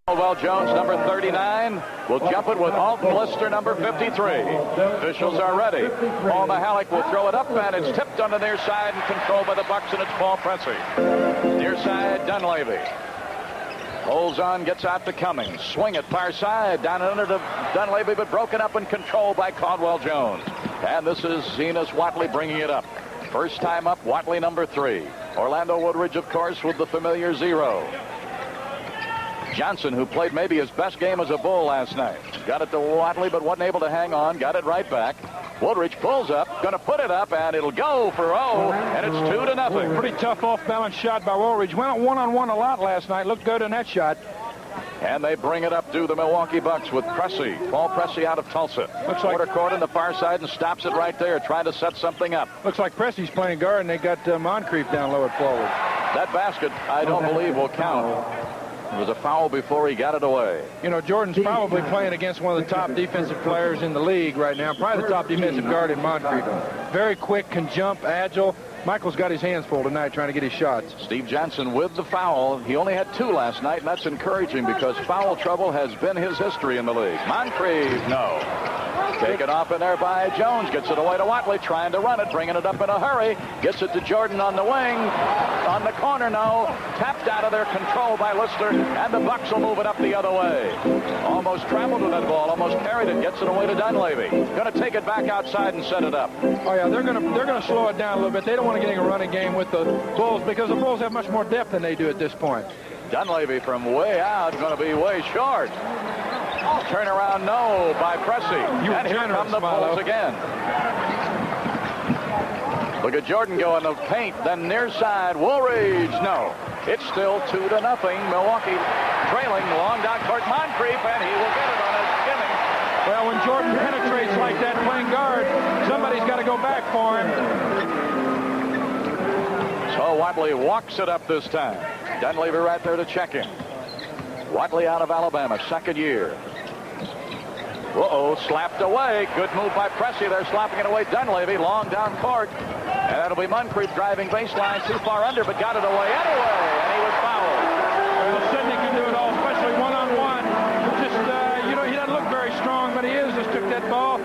Caldwell Jones, number 39, will jump it with Alton Lister, number 53. Officials are ready. Paul Mihalik will throw it up, and it's tipped on the near side and controlled by the Bucks, and it's Paul Pressey. Near side, Dunleavy. Holds on, gets out to Cummings. Swing it far side, down under to Dunleavy, but broken up and controlled by Caldwell Jones. And this is Zenas Whatley bringing it up. First time up, Whatley, number 3. Orlando Woodridge, of course, with the familiar 0. Johnson, who played maybe his best game as a Bull last night. Got it to Whatley, but wasn't able to hang on. Got it right back. Woodridge pulls up, going to put it up, and it'll go for O, and it's 2-0. Pretty tough off-balance shot by Woodridge. Went one-on-one a lot last night. Looked good in that shot. And they bring it up to the Milwaukee Bucks with Pressey. Paul Pressey out of Tulsa. Looks like quarter court on the far side and stops it right there, trying to set something up. Looks like Pressey's playing guard, and they got Moncrief down low at forward. That basket, I don't believe, will count. It was a foul before he got it away. You know, Jordan's probably playing against one of the top defensive players in the league right now. Probably the top defensive guard in Moncrief. Very quick, can jump, agile. Michael's got his hands full tonight trying to get his shots. Steve Johnson with the foul. He only had 2 last night, and that's encouraging because foul trouble has been his history in the league. Moncrief, no. Taken off in there by Jones. Gets it away to Whatley, trying to run it, bringing it up in a hurry. Gets it to Jordan on the wing. On the corner, no. Tapped out of there, controlled by Lister, and the Bucks will move it up the other way. Almost traveled with that ball, almost carried it, gets it away to Dunleavy. Going to take it back outside and set it up. Oh, yeah, they're gonna slow it down a little bit. They don't want to get in a running game with the Bulls because the Bulls have much more depth than they do at this point. Dunleavy from way out, going to be way short. Turnaround, no, by Pressey. And here come the Bulls again. Look at Jordan go in the paint, then near side, Woolridge, no. It's still 2-0. Milwaukee trailing, long down court, Moncrief, and he will get it on a skimming. Well, when Jordan penetrates like that playing guard, somebody's got to go back for him. So Whatley walks it up this time. Dunleavy right there to check him. Whatley out of Alabama, second year. Uh-oh, slapped away. Good move by Pressey. They're slapping it away. Dunleavy, long down court. And that'll be Moncrief driving baseline, too far under, but got it away anyway. And he was fouled. Well, Sidney can do it all, especially one-on-one. Just, you know, he doesn't look very strong, but he is. Just took that ball,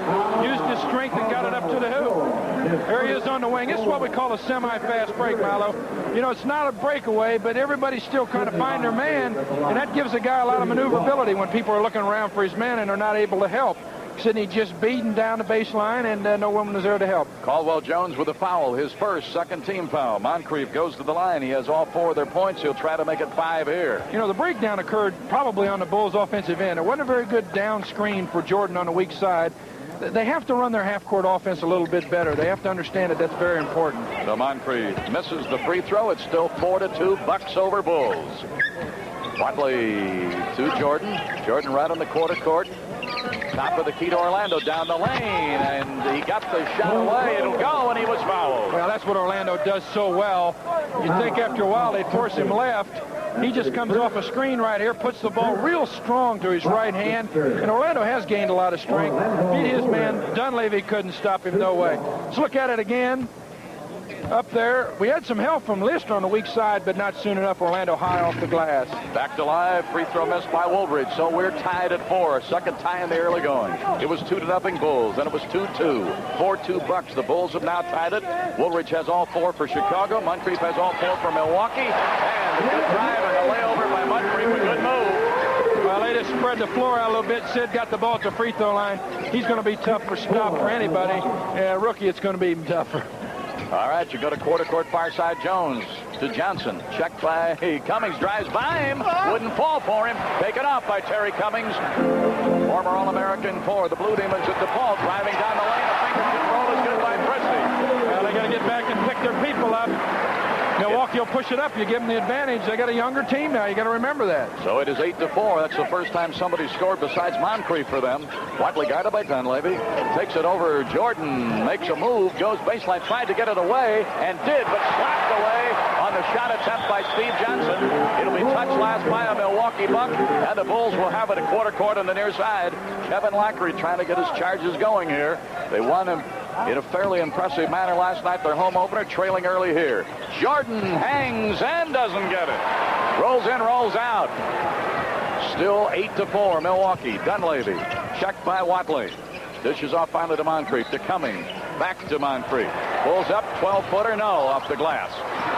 used his strength, and got it up to the hoop. There he is on the wing. This is what we call a semi-fast break, Milo. You know, it's not a breakaway, but everybody's still trying to find their man, and that gives a guy a lot of maneuverability when people are looking around for his man and are not able to help. Sidney just beating down the baseline, and no one was there to help. Caldwell Jones with a foul, his first second-team foul. Moncrief goes to the line. He has all 4 of their points. He'll try to make it 5 here. You know, the breakdown occurred probably on the Bulls' offensive end. It wasn't a very good down screen for Jordan on the weak side. They have to run their half-court offense a little bit better. They have to understand that that's very important. So Moncrief misses the free throw. It's still 4-2, Bucks over Bulls. Whatley to Jordan. Jordan right on the quarter court. Top of the key to Orlando, down the lane, and he got the shot away. It'll go, and he was fouled. Well, that's what Orlando does so well. You think after a while they'd force him left. He just comes off a screen right here, puts the ball real strong to his right hand, and Orlando has gained a lot of strength. Beat his man. Dunleavy couldn't stop him, no way. Let's look at it again. Up there, we had some help from Lister on the weak side, but not soon enough. Orlando high off the glass. Back to live, free throw missed by Woolridge, so we're tied at 4. Second tie in the early going. It was 2-0 Bulls, then it was 2-2. 4-2 Bucks. The Bulls have now tied it. Woolridge has all 4 for Chicago. Moncrief has all 4 for Milwaukee. And a good drive and a layover by Moncrief. A good move. Well, they just spread the floor out a little bit. Sid got the ball at the free throw line. He's going to be tough for stop for anybody. Rookie, it's going to be even tougher. All right, you go to quarter court, far side. Jones to Johnson. Checked by Cummings. Drives by him. Wouldn't fall for him. Taken off by Terry Cummings. Former All-American for the Blue Demons at DePaul. Driving down the lane. A finger control is good by Pressey. Well, they got to get back and pick their people up. Milwaukee will push it up. You give them the advantage. They got a younger team now. You got to remember that. So it is 8-4. That's the first time somebody scored besides Moncrief for them. Whatley guarded by Dunleavy. Takes it over. Jordan makes a move. Goes baseline. Tried to get it away and did, but slapped away on the shot attempt by Steve Johnson. It'll be touched last by a Milwaukee Buck, and the Bulls will have it at quarter court on the near side. Kevin Lackery trying to get his charges going here. They won him in a fairly impressive manner last night. Their home opener, trailing early here. Jordan hangs and doesn't get it. Rolls in, rolls out. Still 8-4, Milwaukee. Dunleavy checked by Watley. Dishes off finally to Moncrief, to Cummings. Back to Moncrief. Pulls up, 12-footer, no, off the glass.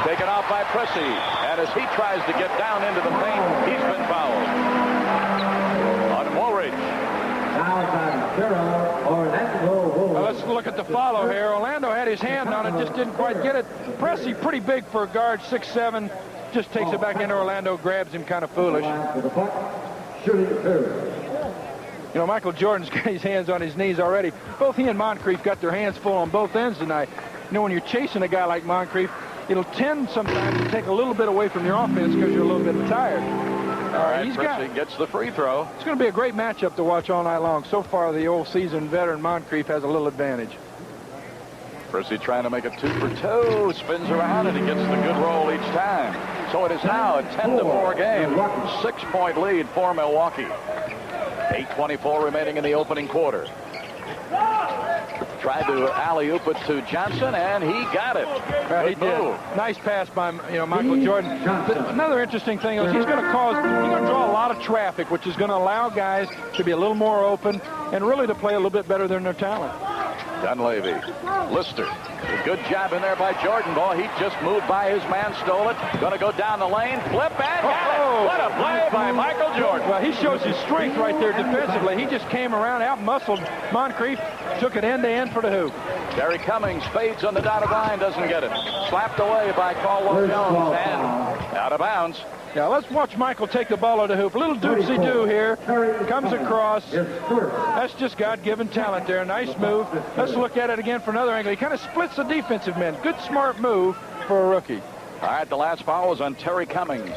Taken off by Prissy. And as he tries to get down into the paint, he's been fouled. On Woolridge. Well, let's look at the follow here. Orlando had his hand on it, just didn't quite get it. Pressy, pretty big for a guard, 6'7". Just takes it back into Orlando, grabs him, kind of foolish. You know, Michael Jordan's got his hands on his knees already. Both he and Moncrief got their hands full on both ends tonight. You know, when you're chasing a guy like Moncrief, it'll tend sometimes to take a little bit away from your offense because you're a little bit tired. All right, Prissy gets the free throw. It's going to be a great matchup to watch all night long. So far, the old seasoned veteran Moncrief has a little advantage. Prissy trying to make it 2-for-2. Spins around and he gets the good roll each time. So it is now a 10-4 game. 6-point lead for Milwaukee. 8:24 remaining in the opening quarter. Tried to alley-oop it to Johnson, and he got it. He did. Nice pass by Michael Jordan. Another interesting thing is he's going to draw a lot of traffic, which is going to allow guys to be a little more open and really to play a little bit better than their talent. Dunleavy, Lister, a good job in there by Jordan. Boy, he just moved by his man, stole it. Going to go down the lane, flip, and got it. What a play by Michael Jordan. Well, he shows his strength right there defensively. He just came around, out-muscled Moncrief, took it end-to-end for the hoop. Terry Cummings fades on the dotted line, doesn't get it. Slapped away by Caldwell Jones, and out of bounds. Yeah, let's watch Michael take the ball to the hoop. A little doopsie-doo here. Comes across. That's just God-given talent there. Nice move. Let's look at it again from another angle. He kind of splits the defensive men. Good, smart move for a rookie. All right, the last foul was on Terry Cummings.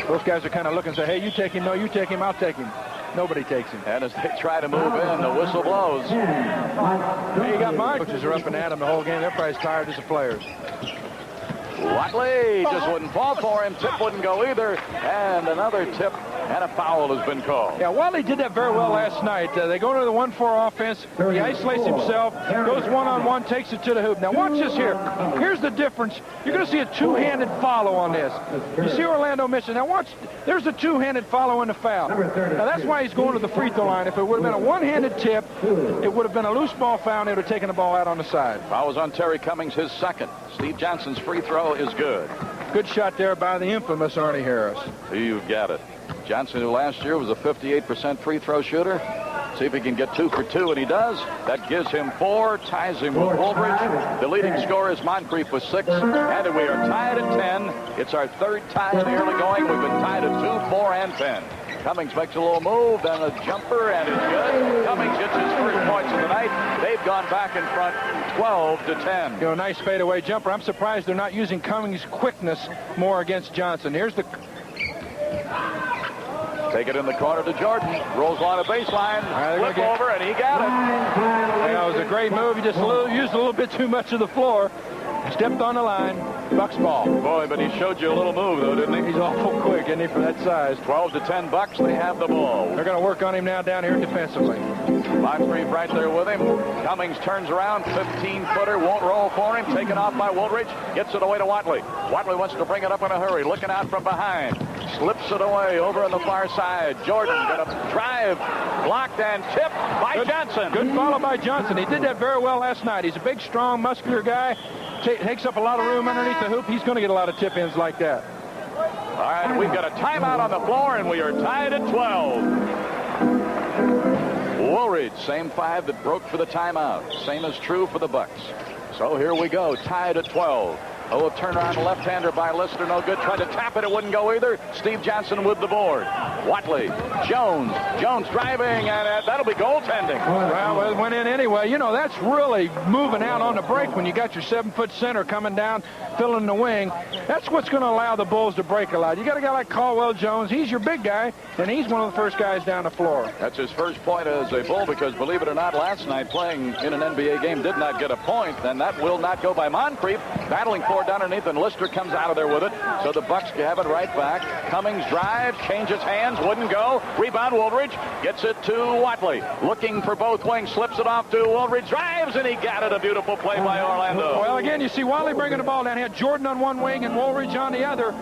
Both guys are kind of looking and say, hey, you take him. No, you take him. I'll take him. Nobody takes him. And as they try to move in, the whistle blows. Hey, you got mine. Coaches are up and at him the whole game. They're probably as tired as the players. Watley just wouldn't fall for him. Tip wouldn't go either. And another tip, and a foul has been called. Yeah, Watley did that very well last night. They go into the 1-4 offense. He isolates himself, goes one-on-one, takes it to the hoop. Now watch this here. Here's the difference. You're going to see a two-handed follow on this. You see Orlando missing. Now watch. There's a two-handed follow in the foul. Now that's why he's going to the free throw line. If it would have been a one-handed tip, it would have been a loose ball foul, and they would have taken the ball out on the side. Foul was on Terry Cummings, his second. Steve Johnson's free throw is good. Good shot there by the infamous Arnie Harris. You've got it. Johnson, who last year was a 58% free throw shooter. See if he can get 2 for 2, and he does. That gives him 4, ties him with Woolridge. The leading scorer is Moncrief with 6, and we are tied at 10. It's our third tie in the early going. We've been tied at 2, 4, and 10. Cummings makes a little move, then a jumper, and it's good. Cummings gets his first points of the night. They've gone back in front 12-10. Nice fadeaway jumper. I'm surprised they're not using Cummings' quickness more against Johnson. Here's the... Take it in the corner to Jordan. Rolls along a baseline. Flip over, and he got it. Yeah, it was a great move. He just used a little bit too much of the floor. Stepped on the line. Bucks ball. Boy, but he showed you a little move, though, didn't he? He's awful quick, isn't he, for that size? 12-10 Bucks. They have the ball. They're going to work on him now down here defensively. Moncrief right there with him. Cummings turns around. 15-footer. Won't roll for him. Taken off by Woolridge. Gets it away to Watley. Watley wants to bring it up in a hurry. Looking out from behind. Slips it away over on the far side. Jordan going to drive. Blocked and tipped by Johnson. Good follow by Johnson. He did that very well last night. He's a big, strong, muscular guy. Takes up a lot of room underneath the hoop. He's going to get a lot of tip-ins like that. All right, we've got a timeout on the floor, and we are tied at 12. Woolridge, same 5 that broke for the timeout. Same is true for the Bucks. So here we go, tied at 12. Oh, a turnaround left-hander by Lister, no good. Tried to tap it, it wouldn't go either. Steve Johnson with the board. Watley, Jones driving, and that'll be goaltending. Well, it went in anyway. That's really moving out on the break when you got your 7-foot center coming down, filling the wing. That's what's going to allow the Bulls to break a lot. You got a guy like Caldwell Jones. He's your big guy, and he's one of the first guys down the floor. That's his first point as a Bull, because believe it or not, last night playing in an NBA game did not get a point, and that will not go by Moncrief. Battling for it underneath, and Lister comes out of there with it. So the Bucks have it right back. Cummings drives, changes hands, wouldn't go. Rebound, Woolridge gets it to Watley. Looking for both wings, slips it off to Woolridge, drives, and he got it. A beautiful play by Orlando. Well, again, you see Watley bringing the ball down here. Jordan on one wing and Woolridge on the other.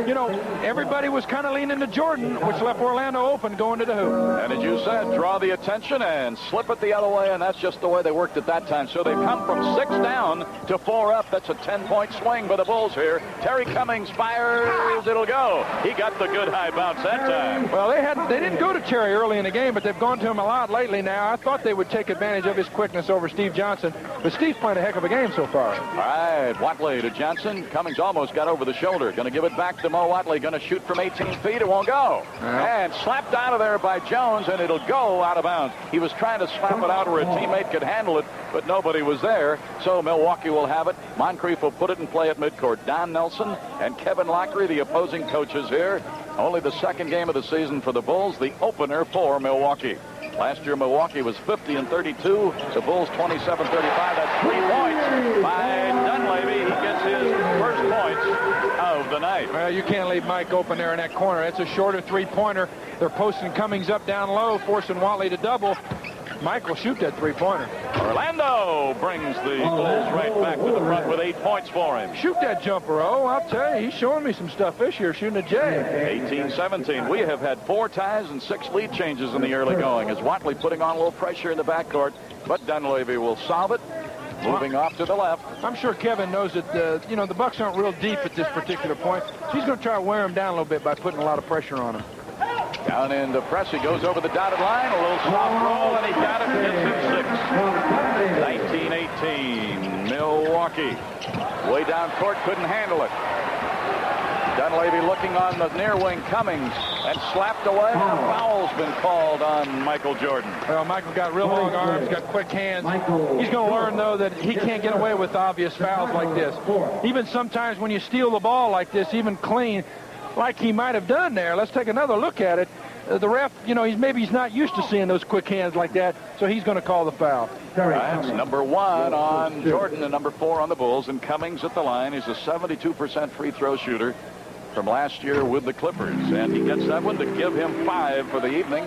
you know, everybody was kind of leaning to Jordan, which left Orlando open going to the hoop. And as you said, draw the attention and slip it the other way, and that's just the way they worked at that time. So they've come from 6 down to 4 up. That's a 10-point swing for the Bulls here. Terry Cummings fires. It'll go. He got the good high bounce that time. Well, they didn't go to Terry early in the game, but they've gone to him a lot lately now. I thought they would take advantage of his quickness over Steve Johnson, but Steve's playing a heck of a game so far. All right, Watley to Johnson. Cummings almost got over the shoulder. Going to give it back to Mo Watley. Going to shoot from 18 feet. It won't go. And slapped out of there by Jones, and it'll go out of bounds. He was trying to slap it out where a teammate could handle it, but nobody was there. So Milwaukee will have it. Moncrief will put it in play at midcourt. Don Nelson and Kevin Lockery, the opposing coaches here. Only the second game of the season for the Bulls, the opener for Milwaukee. Last year, Milwaukee was 50-32. The Bulls 27-35. That's 3 points by Dunleavy. He gets his first points of the night. Well, you can't leave Mike open there in that corner. It's a shorter three-pointer. They're posting Cummings up down low, forcing Watley to double. Mike will shoot that three-pointer. Orlando brings the Bulls right back to the front with 8 points for him. Shoot that jumper, I'll tell you, he's showing me some stuff this year, shooting a J. 18-17. We have had 4 ties and 6 lead changes in the early going as Watley putting on a little pressure in the backcourt, but Dunleavy will solve it. Moving off to the left. I'm sure Kevin knows that, you know, the Bucks aren't real deep at this particular point. So he's going to try to wear him down a little bit by putting a lot of pressure on him. Down into press. He goes over the dotted line. A little soft roll, and he got it. Gets him 6. 19-18. Milwaukee. Way down court. Couldn't handle it. Dunleavy looking on the near wing. Cummings and slapped away. And a foul's been called on Michael Jordan. Well, Michael got real long arms, got quick hands. He's going to learn, though, that he can't get away with obvious fouls like this. Even sometimes when you steal the ball like this, even clean, like he might have done there. Let's take another look at it. The ref, you know, maybe he's not used to seeing those quick hands like that, so he's going to call the foul. That's number 1 on Jordan and number 4 on the Bulls. And Cummings at the line. He's a 72% free throw shooter from last year with the Clippers. And he gets that one to give him 5 for the evening.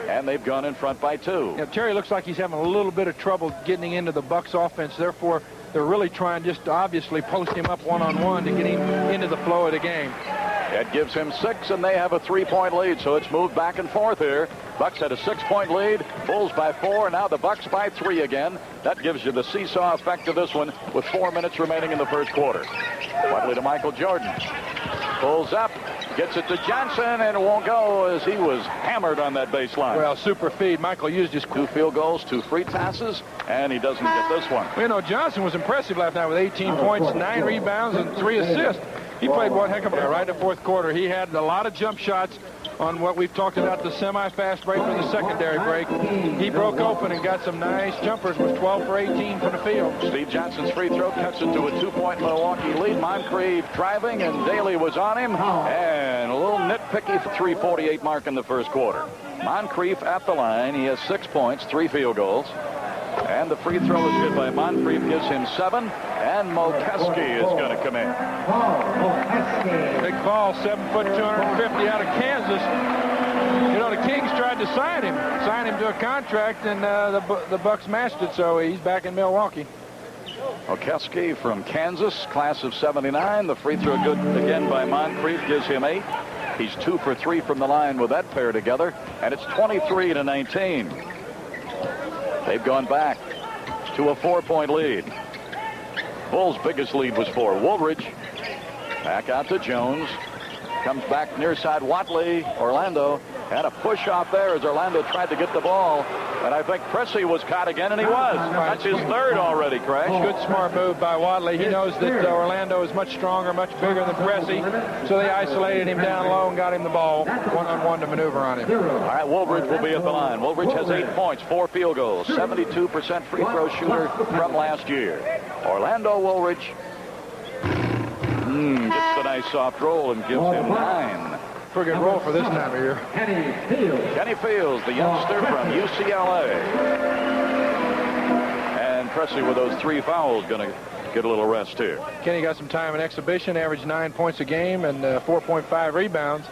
And they've gone in front by 2. Yeah, Terry looks like he's having a little bit of trouble getting into the Bucks offense. Therefore, they're really trying just to obviously post him up one-on-one to get him into the flow of the game. That gives him 6, and they have a 3-point lead, so it's moved back and forth here. Bucks had a 6-point lead, Bulls by 4, and now the Bucks by 3 again. That gives you the seesaw effect of this one with 4 minutes remaining in the first quarter. Watley to Michael Jordan. Pulls up, gets it to Johnson, and it won't go as he was hammered on that baseline. Well, super feed. Michael used his 2 field goals, 2 free passes, and he doesn't get this one. You know, Johnson was impressive last night with 18 points, 9 rebounds, and 3 assists. He played one heck of a game right in the fourth quarter. He had a lot of jump shots on what we've talked about, the semi-fast break from the secondary break. He broke open and got some nice jumpers, was 12 for 18 from the field. Steve Johnson's free throw cuts it to a 2-point Milwaukee lead. Moncrief driving, and Daly was on him. And a little nitpicky 3:48 mark in the first quarter. Moncrief at the line. He has 6 points, 3 field goals. And the free throw is good by Moncrief, gives him 7. And Mokeski is going to come in. Big ball, 7 foot, 250 out of Kansas. You know, the Kings tried to sign him to a contract, and the Bucks matched it, so he's back in Milwaukee. Mokeski from Kansas, class of 79. The free throw good again by Moncrief, gives him 8. He's 2 for 3 from the line with that pair together, and it's 23-19. They've gone back to a 4-point lead. Bulls' biggest lead was 4. Woolridge back out to Jones. Comes back near side Watley. Orlando had a push off there as Orlando tried to get the ball. And I think Pressey was caught again, and he was. That's his 3rd already, Crash. Good smart move by Watley. He knows that Orlando is much stronger, much bigger than Pressey. So they isolated him down low and got him the ball one-on-one to maneuver on him. All right, Woolridge will be at the line. Woolridge has 8 points, 4 field goals, 72% free throw shooter from last year. Orlando Woolridge gets the nice soft roll and gives him 9. Pretty good roll for this time of year. Kenny Fields, the youngster from UCLA. And Pressey with those 3 fouls going to get a little rest here. Kenny got some time in exhibition, averaged 9 points a game and 4.5 rebounds.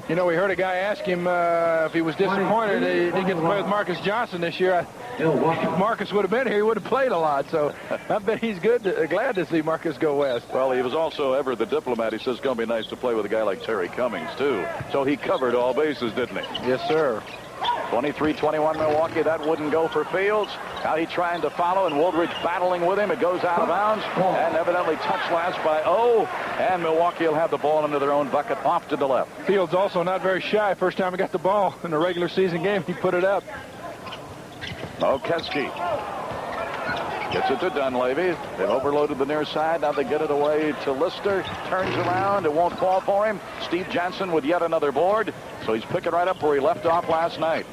You know, we heard a guy ask him if he was disappointed he didn't get to play with Marcus Johnson this year. Marcus would have been here, he would have played a lot. So I bet he's glad to see Marcus go west. Well, he was also ever the diplomat. He says it's going to be nice to play with a guy like Terry Cummings, too. So he covered all bases, didn't he? Yes, sir. 23-21 Milwaukee. That wouldn't go for Fields. Now he's trying to follow, and Woodridge battling with him. It goes out of bounds, and evidently touched last by O. And Milwaukee will have the ball into their own bucket off to the left. Fields also not very shy. First time he got the ball in a regular season game, he put it up. Mokeski gets it to Dunleavy. They've overloaded the near side. Now they get it away to Lister. Turns around. It won't fall for him. Steve Johnson with yet another board. So he's picking right up where he left off last night.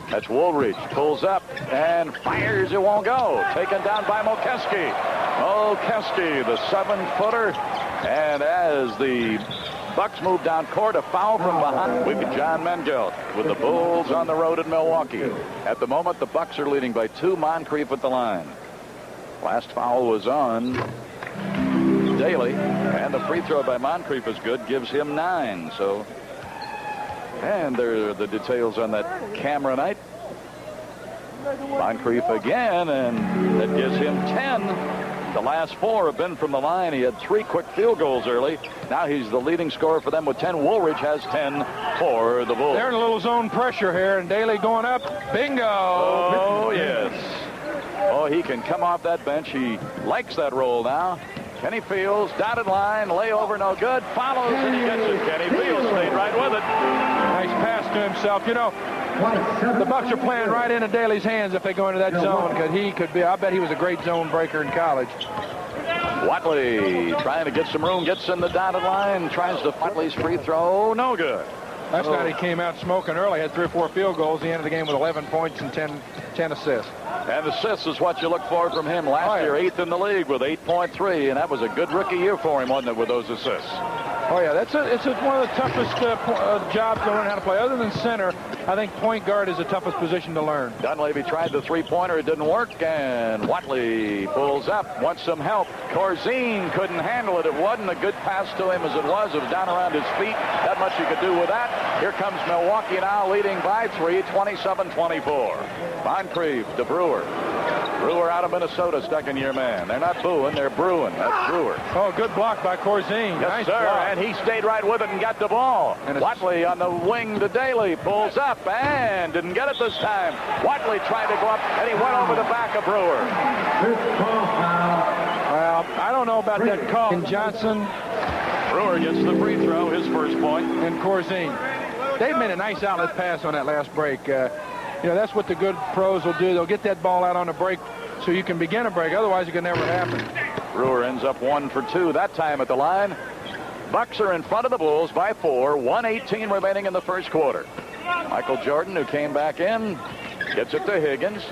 That's Woolridge. Pulls up and fires. It won't go. Taken down by Mokeski. Mokeski, the 7-footer. And as the Bucks move down court, a foul from behind. We've got John Mengelt with the Bulls on the road in Milwaukee. At the moment, the Bucks are leading by 2. Moncrief at the line. Last foul was on Daly, and the free throw by Moncrief is good, gives him 9. So, and there are the details on that camera night. Moncrief again, and that gives him 10. The last 4 have been from the line. He had 3 quick field goals early. Now he's the leading scorer for them with 10. Woolridge has 10 for the Bulls. They're in a little zone pressure here, and Daly going up. Bingo! Oh, yes. Oh, he can come off that bench. He likes that roll now. Kenny Fields, dotted line, layover, no good. Follows, and he gets it. Kenny Fields stayed right with it. Nice pass to himself. You know, the Bucks are playing right into Daly's hands if they go into that zone, because he could be. I bet he was a great zone breaker in college. Watley trying to get some room, gets in the dotted line, tries to Watley's free throw, no good. Last night he came out smoking early, had 3 or 4 field goals. He ended the game with 11 points and 10 assists. And assists is what you look for from him. Last year, 8th in the league with 8.3, and that was a good rookie year for him, wasn't it, with those assists? Oh, yeah, it's one of the toughest jobs to learn how to play. Other than center, I think point guard is the toughest position to learn. Dunleavy tried the three-pointer. It didn't work, and Watley pulls up, wants some help. Corzine couldn't handle it. It wasn't a good pass to him as it was. It was down around his feet. Not much you could do with that. Here comes Milwaukee now leading by 3, 27-24. Moncrief to Brewer. Brewer out of Minnesota, second-year man. They're not booing, they're brewing. That's Brewer. Oh, good block by Corzine. Yes, nice sir. block. And he stayed right with it and got the ball. And Watley on the wing to Daly. Pulls up and didn't get it this time. Watley tried to go up, and he went over the back of Brewer. Well, I don't know about that call. And Johnson. Brewer gets the free throw, his first point. And Corzine. They made a nice outlet pass on that last break. You know, that's what the good pros will do. They'll get that ball out on a break so you can begin a break. Otherwise, it can never happen. Brewer ends up 1 for 2 that time at the line. Bucks are in front of the Bulls by 4. 1:18 remaining in the first quarter. Michael Jordan, who came back in, gets it to Higgins.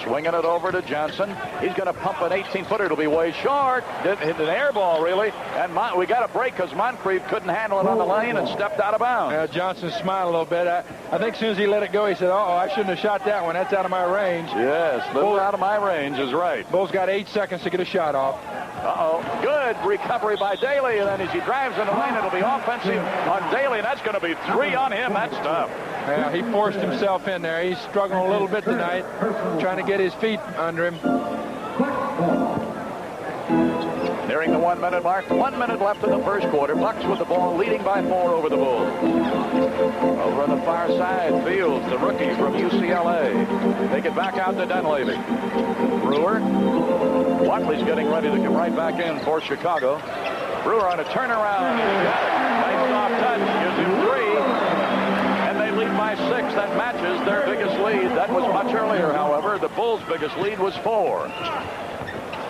Swinging it over to Johnson. He's going to pump an 18-footer. It'll be way short. Hit an air ball, really. And we got a break because Moncrief couldn't handle it on the lane and stepped out of bounds. Johnson smiled a little bit. I think as soon as he let it go, he said, uh-oh, I shouldn't have shot that one. That's out of my range. Yes, little out of my range is right. Bulls got 8 seconds to get a shot off. Uh-oh. Good recovery by Daly. And then as he drives in the lane, it'll be offensive on Daly. And that's going to be 3 on him. That's tough. Yeah, he forced himself in there. He's struggling a little bit tonight, trying to get his feet under him. Nearing the 1 minute mark. 1 minute left in the first quarter. Bucks with the ball leading by 4 over the Bulls. Over on the far side, Fields, the rookie from UCLA. Take it back out to Dunleavy. Brewer. Watley's getting ready to come right back in for Chicago. Brewer on a turnaround. Got it. Nice soft touch. Gives him 3. Lead by 6. That matches their biggest lead. That was much earlier, however. The Bulls' biggest lead was 4.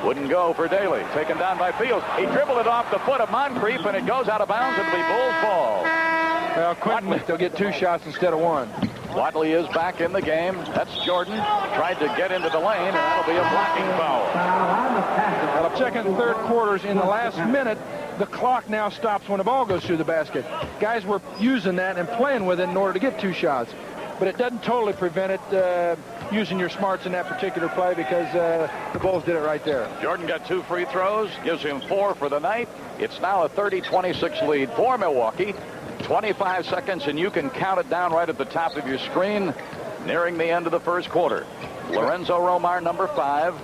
Wouldn't go for Daly. Taken down by Fields. He dribbled it off the foot of Moncrief, and it goes out of bounds. It'll be Bulls' ball. Well, Quinton, they'll get 2 shots instead of 1. Watley is back in the game. That's Jordan. Tried to get into the lane, and that'll be a blocking foul. Well, second and third quarters in the last minute. The clock now stops when the ball goes through the basket. Guys were using that and playing with it in order to get 2 shots. But it doesn't totally prevent it using your smarts in that particular play because the Bulls did it right there. Jordan got 2 free throws, gives him 4 for the night. It's now a 30-26 lead for Milwaukee. 25 seconds, and you can count it down right at the top of your screen, nearing the end of the first quarter. Lorenzo Romar, number 5.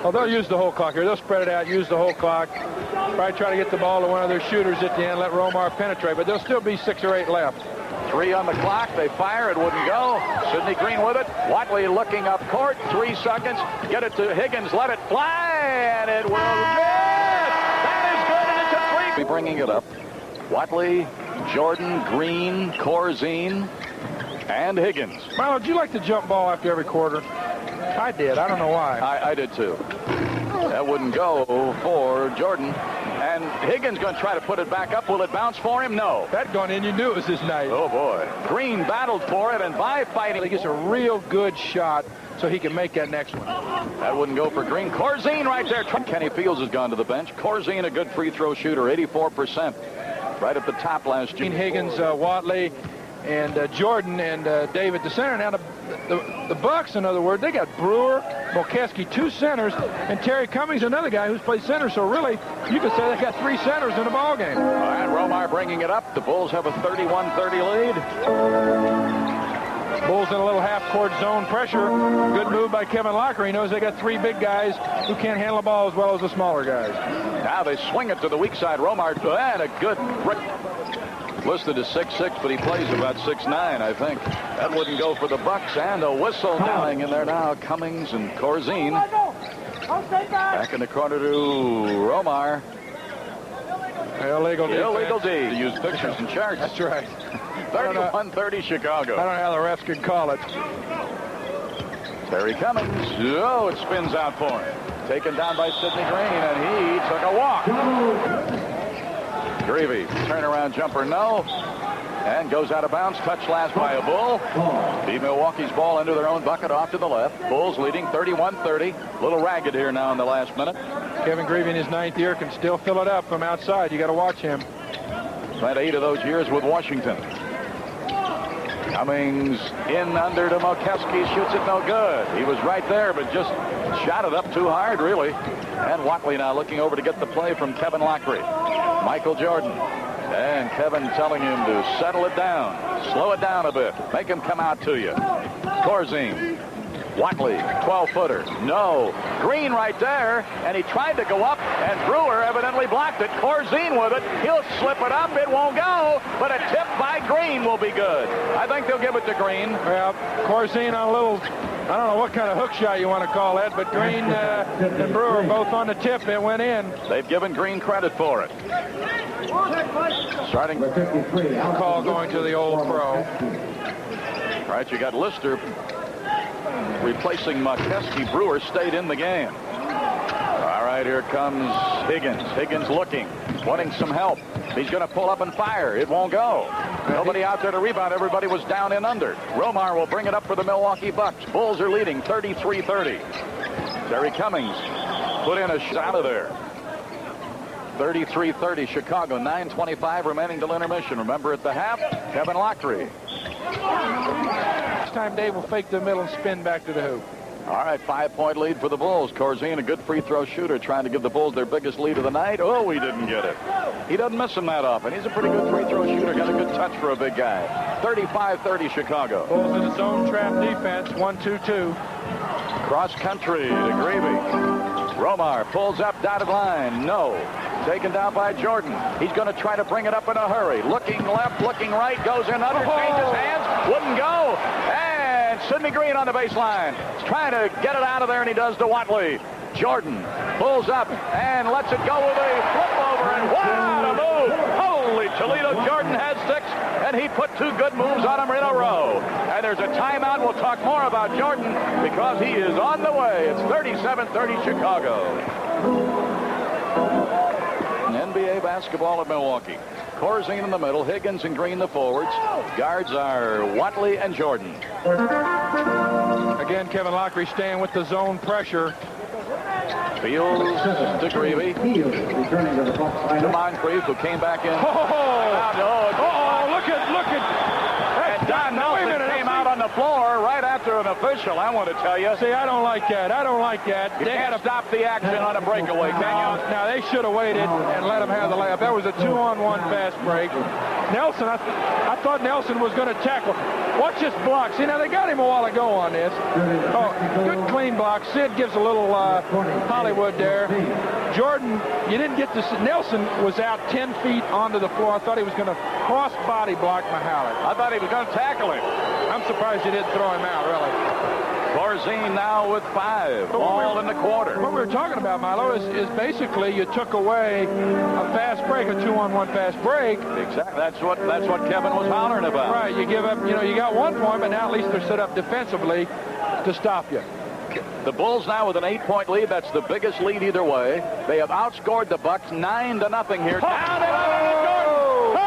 Oh, they'll use the whole clock here. They'll spread it out, use the whole clock. Probably try to get the ball to one of their shooters at the end, let Romar penetrate. But there'll still be 6 or 8 left. 3 on the clock. They fire. It wouldn't go. Sidney Green with it. Watley looking up court. 3 seconds. Get it to Higgins. Let it fly. And it will get. That is good. And it's a 3. Bringing it up. Watley, Jordan, Green, Corzine, and Higgins. Milo, did you like the jump ball after every quarter? I did. I don't know why. I did too. That wouldn't go for Jordan. And Higgins going to try to put it back up. Will it bounce for him? No. That going in, you knew it was his night. Oh, boy. Green battled for it, and by fighting, he gets a real good shot so he can make that next one. That wouldn't go for Green. Corzine right there. Kenny Fields has gone to the bench. Corzine, a good free throw shooter, 84%. Right at the top last year. Higgins, Watley, and Jordan, and David the center. Now the Bucks, in other words, they got Brewer, Molkeski, 2 centers, and Terry Cummings, another guy who's played center. So really, you could say they got 3 centers in the ball game. All right, Romar bringing it up. The Bulls have a 31-30 lead. Bulls in a little half-court zone pressure. Good move by Kevin Locker. He knows they got 3 big guys who can't handle the ball as well as the smaller guys. Now they swing it to the weak side. Romar, and a good brick. Listed as 6'6", but he plays about 6'9", I think. That wouldn't go for the Bucks, and a whistle down in there now. Cummings and Corzine. Back in the corner to Romar. Illegal D. Illegal D. To use pictures and charts. That's right. 31-30 Chicago. I don't know how the refs could call it. Terry Cummings. Oh, it spins out for him. Taken down by Sidney Green, and he took a walk. Greavy, turnaround jumper, no. And goes out of bounds. Touch last by a Bull. The Milwaukee's ball into their own bucket off to the left. Bulls leading 31-30. A little ragged here now in the last minute. Kevin Greavy in his 9th year can still fill it up from outside. You got to watch him. Had 8 of those years with Washington. Cummings in under to Molkeski. Shoots it no good. He was right there, but just shot it up too hard, really. And Watley now looking over to get the play from Kevin Lockery. Michael Jordan. And Kevin telling him to settle it down. Slow it down a bit. Make him come out to you. Corzine. Watley, 12-footer. No. Green right there. And he tried to go up. And Brewer evidently blocked it. Corzine with it. He'll slip it up. It won't go. But a tip by Green will be good. I think they'll give it to Green. Well, Corzine on a little, I don't know what kind of hook shot you want to call that, but Green and Brewer both on the tip. It went in. They've given Green credit for it. Starting call going to the old pro. All right, you got Lister replacing Molkeski. Brewer stayed in the game. All right, here comes Higgins. Higgins looking, wanting some help. He's going to pull up and fire. It won't go. Nobody out there to rebound. Everybody was down and under. Romar will bring it up for the Milwaukee Bucks. Bulls are leading 33-30. Terry Cummings put in a shot out of there. 33-30 Chicago. 9:25 remaining till intermission. Remember at the half, Kevin Lockery. This time Dave will fake the middle and spin back to the hoop. All right, 5-point lead for the Bulls. Corzine, a good free throw shooter, trying to give the Bulls their biggest lead of the night. Oh, he didn't get it. He doesn't miss them that often. He's a pretty good free throw shooter. Got a good touch for a big guy. 35-30 Chicago. Bulls in a zone trap defense. 1-2-2. Cross country to Greavy. Romar pulls up dotted line. No. Taken down by Jordan. He's going to try to bring it up in a hurry. Looking left, looking right. Goes in under, changes hands. Wouldn't go. And Sidney Green on the baseline. He's trying to get it out of there, and he does to Watley. Jordan pulls up and lets it go with a flip over. And what a move. Holy Toledo. Jordan has 6, and he put 2 good moves on him in a row. And there's a timeout. We'll talk more about Jordan because he is on the way. It's 37-30 Chicago. NBA basketball at Milwaukee. Corzine in the middle, Higgins and Green the forwards. Guards are Watley and Jordan. Again, Kevin Lockery staying with the zone pressure. Fields to Greavy. To Moncrief, who came back in. Look at. And Don Nelson came out on the floor right after an official, I want to tell you. See, I don't like that. You can't stop the action on a breakaway, can you? Now, they should have waited and let him have the layup. That was a 2-on-1 fast break. Nelson, I thought Nelson was going to tackle. Watch this block. See, now they got him a while ago on this. Oh, good clean block. Sid gives a little Hollywood there. Jordan, you didn't get to see. Nelson was out 10 feet onto the floor. I thought he was going to cross-body block Mihalik. I thought he was going to tackle him. I'm surprised you didn't throw him out, really. Corzine now with 5, all in the quarter. What we were talking about, Milo, is basically you took away a fast break, a 2-on-1 fast break. Exactly. That's what Kevin was hollering about. Right. You give up. You got 1 point, but now at least they're set up defensively to stop you. The Bulls now with an 8-point lead. That's the biggest lead either way. They have outscored the Bucks 9-0 here. Down and Jordan.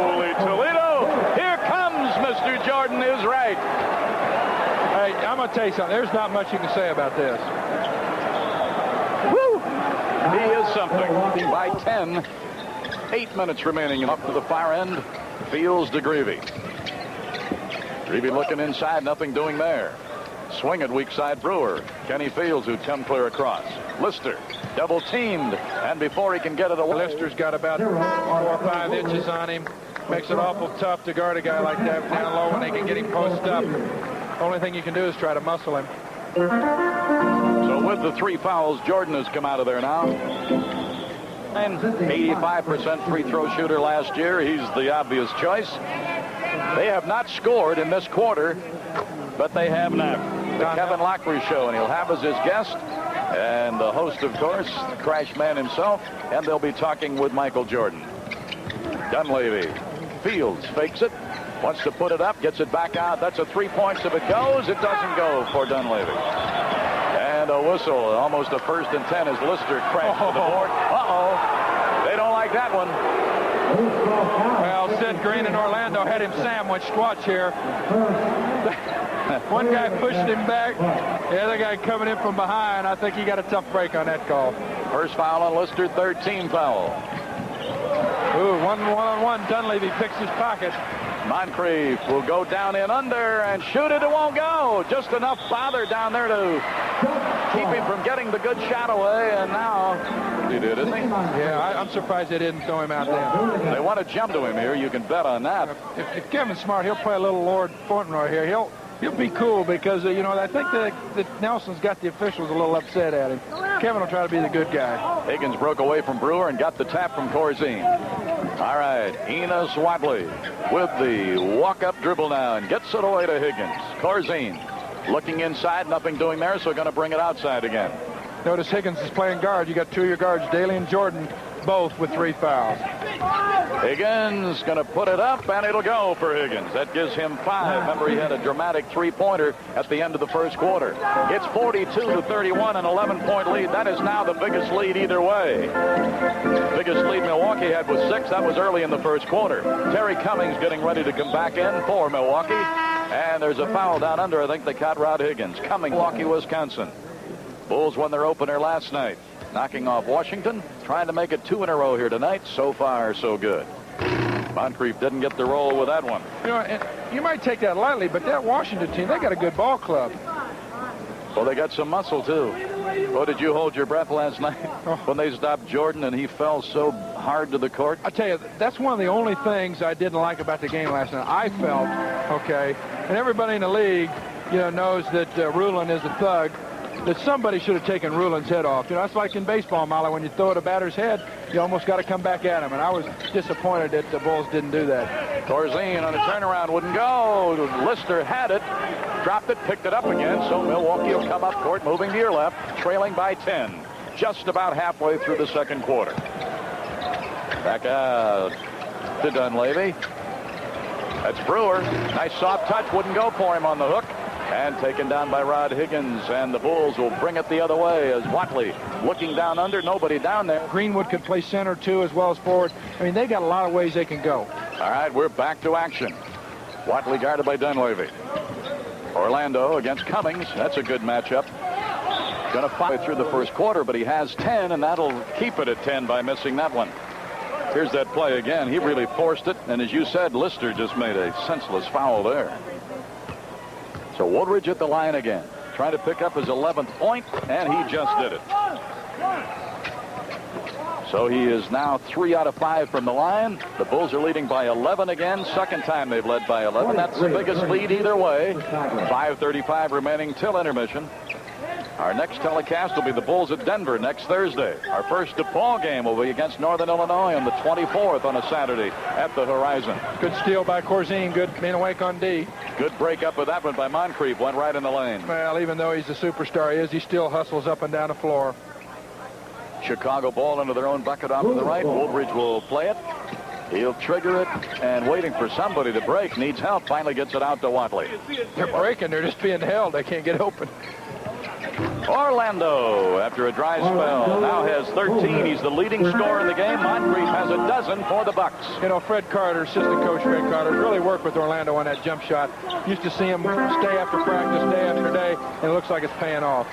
Holy Toledo! Here comes Mr. Jordan is right. Hey, I'm going to tell you something. There's not much you can say about this. Woo! He is something. By 10, 8 minutes remaining. Up to the far end, Fields to Greavy. Greavy looking inside, nothing doing there. Swing it weak side Brewer. Kenny Fields who come clear across. Lister double teamed, and before he can get it away. Lister's got about 4 or 5 inches on him. Makes it awful tough to guard a guy like that down low when they can get him post up. Only thing you can do is try to muscle him. So with the 3 fouls, Jordan has come out of there now. And 85% free throw shooter last year. He's the obvious choice. They have not scored in this quarter, but they have now. The Kevin Lockery Show, and he'll have as his guest and the host, of course, the Crash Man himself, and they'll be talking with Michael Jordan. Dunleavy. Fields fakes it. Wants to put it up, gets it back out. That's a 3 points. If it goes, it doesn't go for Dunleavy. And a whistle, almost a 1st and 10 as Lister crashed to the board. Uh-oh. They don't like that one. Well, Sid Green in Orlando had him sandwiched. Watch here. One guy pushed him back. The other guy coming in from behind. I think he got a tough break on that call. First foul on Lister, 13 foul. Ooh, one-on-one. Dunleavy picks his pocket. Moncrief will go down in under and shoot it. It won't go. Just enough bother down there to keep him from getting the good shot away. And now he did, isn't he? Yeah, I'm surprised they didn't throw him out there. They want to jump to him here. You can bet on that. If Kevin's smart, he'll play a little Lord Fauntleroy here. He'll be cool because, I think that Nelson's got the officials a little upset at him. Kevin will try to be the good guy. Higgins broke away from Brewer and got the tap from Corzine. All right, Enos Wadley with the walk-up dribble now and gets it away to Higgins. Corzine looking inside, nothing doing there, so going to bring it outside again. Notice Higgins is playing guard. You got 2 of your guards, Daly and Jordan, both with 3 fouls. Higgins going to put it up, and it'll go for Higgins. That gives him 5. Remember, he had a dramatic 3-pointer at the end of the first quarter. It's 42-31, an 11-point lead. That is now the biggest lead either way. Biggest lead Milwaukee had was 6. That was early in the first quarter. Terry Cummings getting ready to come back in for Milwaukee. And there's a foul down under. I think they caught Rod Higgins. Cummings, Milwaukee, Wisconsin. Bulls won their opener last night, knocking off Washington, trying to make it 2 in a row here tonight. So far, so good. Moncrief didn't get the roll with that one. And you might take that lightly, but that Washington team, they got a good ball club. Well, they got some muscle, too. Oh, did you hold your breath last night when they stopped Jordan and he fell so hard to the court? I tell you, that's one of the only things I didn't like about the game last night. I felt, and everybody in the league, knows that Rulin is a thug, that somebody should have taken Rulin's head off. That's like in baseball, Molly. When you throw at a batter's head, you almost got to come back at him. And I was disappointed that the Bulls didn't do that. Corzine on a turnaround wouldn't go. Lister had it, dropped it, picked it up again. So Milwaukee will come up court, moving to your left, trailing by 10. Just about halfway through the second quarter. Back out to Dunleavy. That's Brewer. Nice soft touch, wouldn't go for him on the hook. And taken down by Rod Higgins, and the Bulls will bring it the other way as Watley looking down under, nobody down there. Greenwood could play center too as well as forward. They got a lot of ways they can go. All right, we're back to action. Watley guarded by Dunleavy. Orlando against Cummings. That's a good matchup. Going to fight through the first quarter, but he has 10, and that'll keep it at 10 by missing that one. Here's that play again. He really forced it, and as you said, Lister just made a senseless foul there. So Woodridge at the line again, trying to pick up his 11th point, and he just did it. So he is now 3 out of 5 from the line. The Bulls are leading by 11 again. Second time they've led by 11. That's the biggest lead either way. 5:35 remaining till intermission. Our next telecast will be the Bulls at Denver next Thursday. Our first DePaul game will be against Northern Illinois on the 24th on a Saturday at the Horizon. Good steal by Corzine. Good being awake on D. Good break up with that one by Moncrief. Went right in the lane. Well, even though he's a superstar, he still hustles up and down the floor. Chicago ball into their own bucket off to the right. Woolridge will play it. He'll trigger it, and waiting for somebody to break. Needs help. Finally gets it out to Watley. They're breaking. They're just being held. They can't get open. Orlando, after a dry spell, now has 13. He's the leading scorer in the game. Moncrief has a dozen for the Bucks. You know, Fred Carter, assistant coach Fred Carter, really worked with Orlando on that jump shot. Used to see him stay after practice, day after day, and it looks like it's paying off.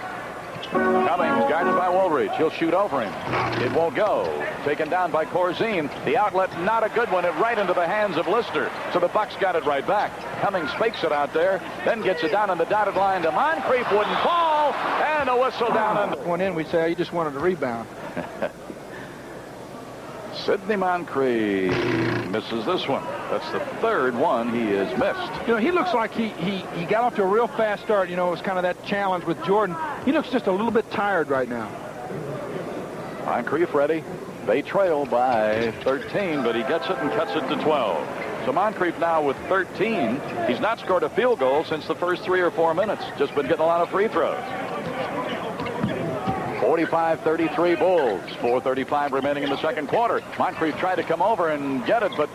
Cummings guarded by Woolridge. He'll shoot over him. It won't go. Taken down by Corzine. The outlet, not a good one. It right into the hands of Lister. So the Bucks got it right back. Cummings fakes it out there, then gets it down on the dotted line to Moncrief. Wouldn't fall, and a whistle down. On one end, we'd say he just wanted a rebound. Sidney Moncrief misses this one. That's the third one he has missed. You know, he looks like he got off to a real fast start. You know, it was kind of that challenge with Jordan. He looks just a little bit tired right now. Moncrief ready. They trail by 13, but he gets it and cuts it to 12. So Moncrief now with 13. He's not scored a field goal since the first 3 or 4 minutes. Just been getting a lot of free throws. 45-33 Bulls. 4:35 remaining in the second quarter. Moncrief tried to come over and get it, but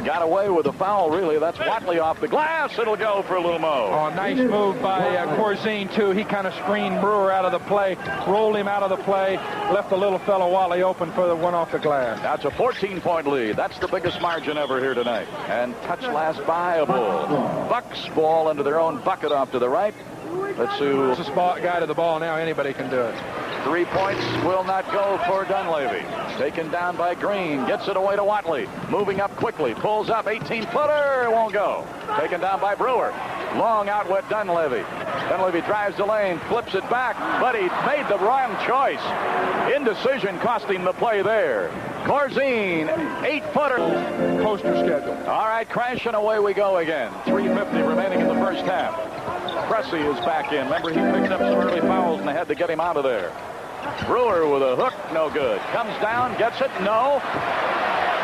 got away with a foul, really. That's Watley off the glass. It'll go for a little mo. Oh, nice move by Corzine, too. He kind of screened Brewer out of the play, rolled him out of the play, left the little fellow Watley open for the one off the glass. That's a 14-point lead. That's the biggest margin ever here tonight. And touch last by a Bull. Bucks ball into their own bucket off to the right. Let's see. It's a spot guy to the ball now. Anybody can do it. 3 points will not go for Dunleavy. Taken down by Green. Gets it away to Watley. Moving up quickly. Pulls up. 18-footer. Won't go. Taken down by Brewer. Long outlet Dunleavy. Dunleavy drives the lane. Flips it back. But he made the wrong choice. Indecision cost him the play there. Corzine. 8-footer. Poster schedule. All right. Crashing away we go again. 3:50 remaining in the first half. Pressey is back in. Remember, he picked up some early fouls and they had to get him out of there. Brewer with a hook, no good. Comes down, gets it, no.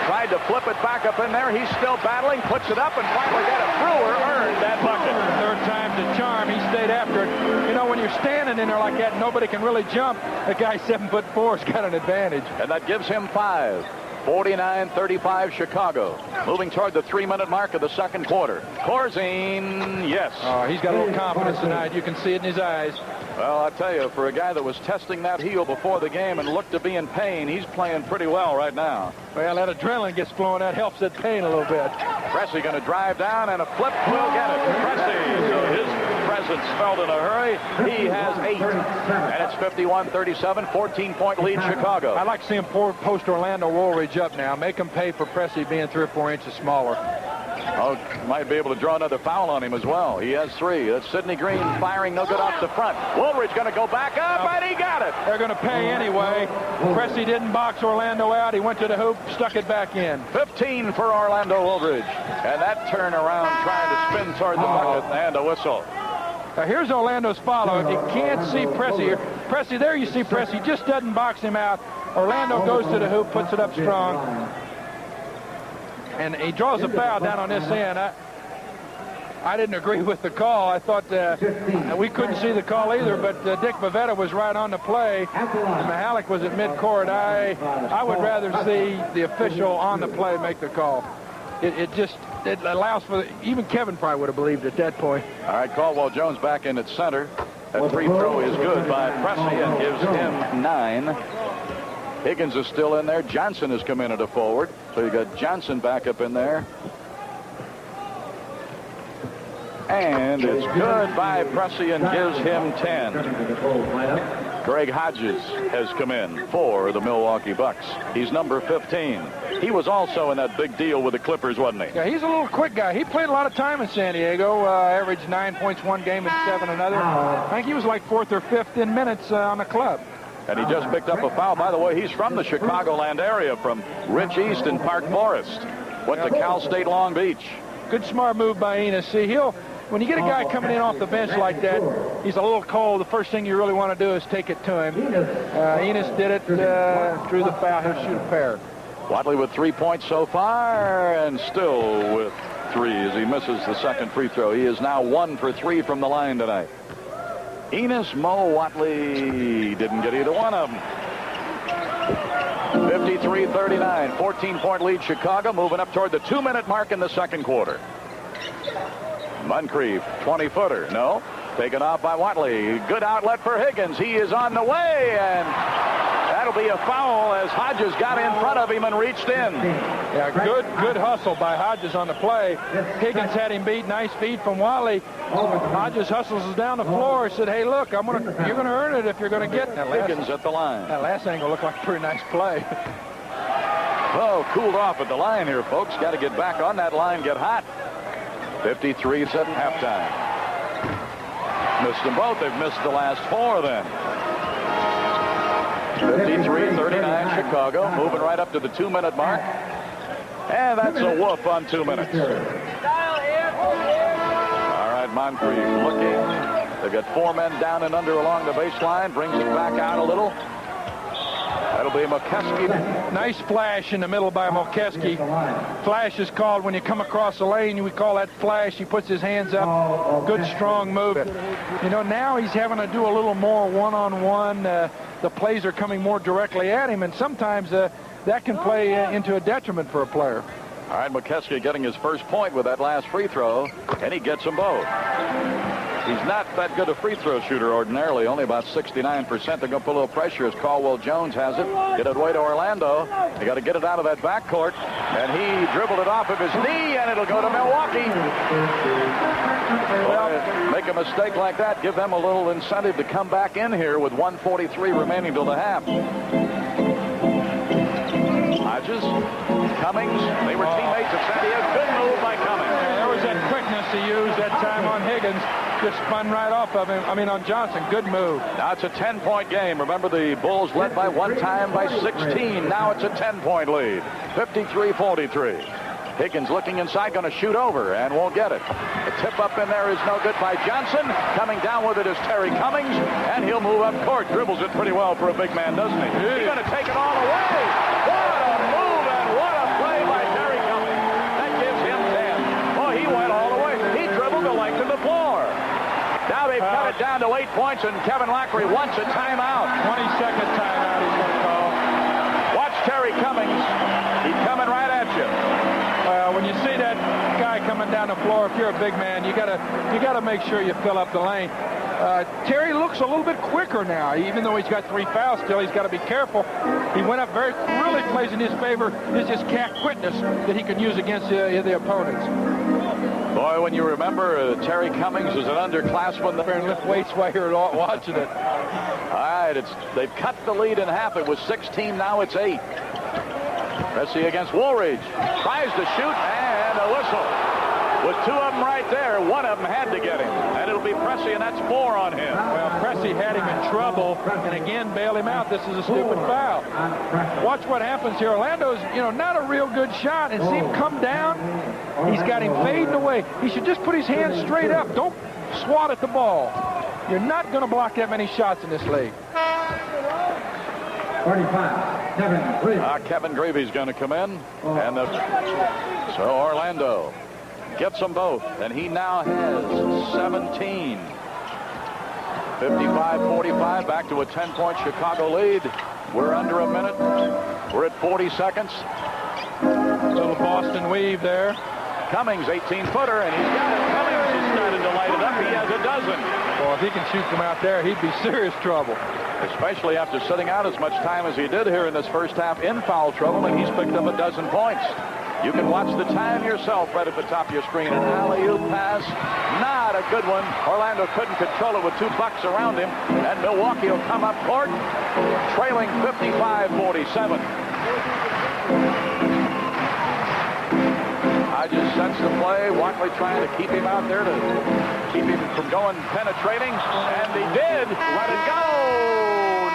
Tried to flip it back up in there. He's still battling, puts it up, and finally got it. Brewer earned that bucket. Third time's a charm. He stayed after it. You know, when you're standing in there like that, nobody can really jump. The guy 7'4" has got an advantage. And that gives him 5. 49-35 Chicago. Moving toward the 3-minute mark of the second quarter. Corzine, yes. Oh, he's got a little confidence tonight. You can see it in his eyes. Well, I'll tell you, for a guy that was testing that heel before the game and looked to be in pain, he's playing pretty well right now. Well, that adrenaline gets flowing. That helps that pain a little bit. Pressey going to drive down, and a flip will get it. Pressey, his presence felt in a hurry. He has 8. And it's 51-37, 14-point lead Chicago. I'd like to see him post Orlando Woolridge up now. Make him pay for Pressey being 3 or 4 inches smaller. Oh, might be able to draw another foul on him as well. He has 3. That's Sidney Green firing no good off the front. Woolridge going to go back up, and he got it. They're going to pay anyway. Pressey didn't box Orlando out. He went to the hoop, stuck it back in. 15 for Orlando Woolridge. And that turnaround trying to spin toward the bucket, and a whistle. Now here's Orlando's follow. You can't see Pressey here. Pressey, there you see Pressey. Just doesn't box him out. Orlando goes to the hoop, puts it up strong. And he draws a foul down on this end. I didn't agree with the call. I thought we couldn't see the call either, but Dick Bavetta was right on the play. Mihalik was at midcourt. I would rather see the official on the play make the call. It allows for even Kevin probably would have believed at that point. All right, Caldwell Jones back in at center. That free throw is good by Pressey and gives him 9. Higgins is still in there. Johnson has come in at a forward. So you got Johnson back up in there. And it's good by Pressey and gives him 10. Greg Hodges has come in for the Milwaukee Bucks. He's number 15. He was also in that big deal with the Clippers, wasn't he? Yeah, he's a little quick guy. He played a lot of time in San Diego. Averaged 9 points one game and 7 another. I think he was like 4th or 5th in minutes on the club. And he just picked up a foul. By the way, he's from the Chicagoland area, from Rich East and Park Forest. Went to Cal State Long Beach. Good smart move by Enos. See, when you get a guy coming in off the bench like that, he's a little cold. The first thing you really want to do is take it to him. Enos did it, drew the foul. He'll shoot a pair. Watley with 3 points so far, and still with 3 as he misses the second free throw. He is now 1 for 3 from the line tonight. Enos, Mo, Watley didn't get either one of them. 53-39, 14-point lead Chicago, moving up toward the 2-minute mark in the second quarter. Moncrief, 20-footer, no. Taken off by Watley. Good outlet for Higgins. He is on the way, and that'll be a foul as Hodges got in front of him and reached in. Yeah, good hustle by Hodges on the play. Higgins had him beat. Nice feed from Watley. Hodges hustles us down the floor. Said, hey, look, you're going to earn it if you're going to get it. Higgins at the line. That last angle looked like a pretty nice play. Oh, cooled off at the line here, folks. Got to get back on that line, get hot. 53 at halftime. Missed them both. They've missed the last 4 then. 53-39 Chicago, moving right up to the 2-minute mark. And that's a whoop on 2 minutes. All right, Moncrief looking. They've got 4 men down and under along the baseline. Brings it back out a little. That'll be McKeskey. Nice flash in the middle by Milwaukee. Flash is called when you come across the lane. We call that flash. He puts his hands up. Good, strong move. You know, now he's having to do a little more one-on-one. The plays are coming more directly at him, and sometimes that can play into a detriment for a player. All right, McKeskey getting his first point with that last free throw, and he gets them both. He's not that good a free throw shooter ordinarily, only about 69%. They're going to put a little pressure as Caldwell Jones has it. Get it away to Orlando. They got to get it out of that backcourt. And he dribbled it off of his knee, and it'll go to Milwaukee. Well, make a mistake like that, give them a little incentive to come back in here with 1:43 remaining till the half. Hodges, Cummings, they were teammates at San Diego. Good move by Cummings. There was that quickness he used that time on Higgins. Just spun right off of him. On Johnson. Good move. Now it's a 10-point game. Remember, the Bulls led by one time by 16. Now it's a 10-point lead. 53-43. Higgins looking inside, going to shoot over and won't get it. The tip up in there is no good by Johnson. Coming down with it is Terry Cummings, and he'll move up court. Dribbles it pretty well for a big man, doesn't he? He's going to take it all away. What a move and what a play by Terry Cummings. That gives him 10. Oh, he went all the way. He dribbled the length of the floor. Now they've cut it down to 8 points, and Kevin Lockery wants a timeout. 22nd timeout he's going to call. Watch Terry Cummings. He's coming right at you. Well, when you see that guy coming down the floor, if you're a big man, you gotta make sure you fill up the lane. Terry looks a little bit quicker now, even though he's got 3 fouls still. He's got to be careful. He went up really plays in his favor. Is his quickness that he can use against the opponents. Boy, when you remember Terry Cummings is an underclassman. And lift weights while you're watching it. All right, they've cut the lead in half. It was 16, now it's 8. Pressey against Woolridge. Tries to shoot, and a whistle. With 2 of them right there, one of them had to get him. And it'll be Pressey, and that's 4 on him. Well, Pressey had him in trouble, and again bailed him out. This is a stupid foul. Watch what happens here. Orlando's, not a real good shot, and see him come down. He's got him fading away. He should just put his hands straight up. Don't swat at the ball. You're not going to block that many shots in this league. 45, Kevin Gravy's going to come in. And so Orlando gets them both, and he now has 17. 55-45, back to a 10-point Chicago lead. We're under a minute. We're at 40 seconds. Little Boston weave there. Cummings, 18-footer, and he's got it. Cummings has started to light it up. He has a dozen. Well, if he can shoot from out there, he'd be serious trouble. Especially after sitting out as much time as he did here in this first half in foul trouble, and he's picked up a dozen points. You can watch the time yourself right at the top of your screen. An alley-oop pass, not a good one. Orlando couldn't control it with 2 bucks around him, and Milwaukee will come up court, trailing 55-47. Hodges sets the play. Watley trying to keep him out there to keep him from going penetrating, and he did. Let it go.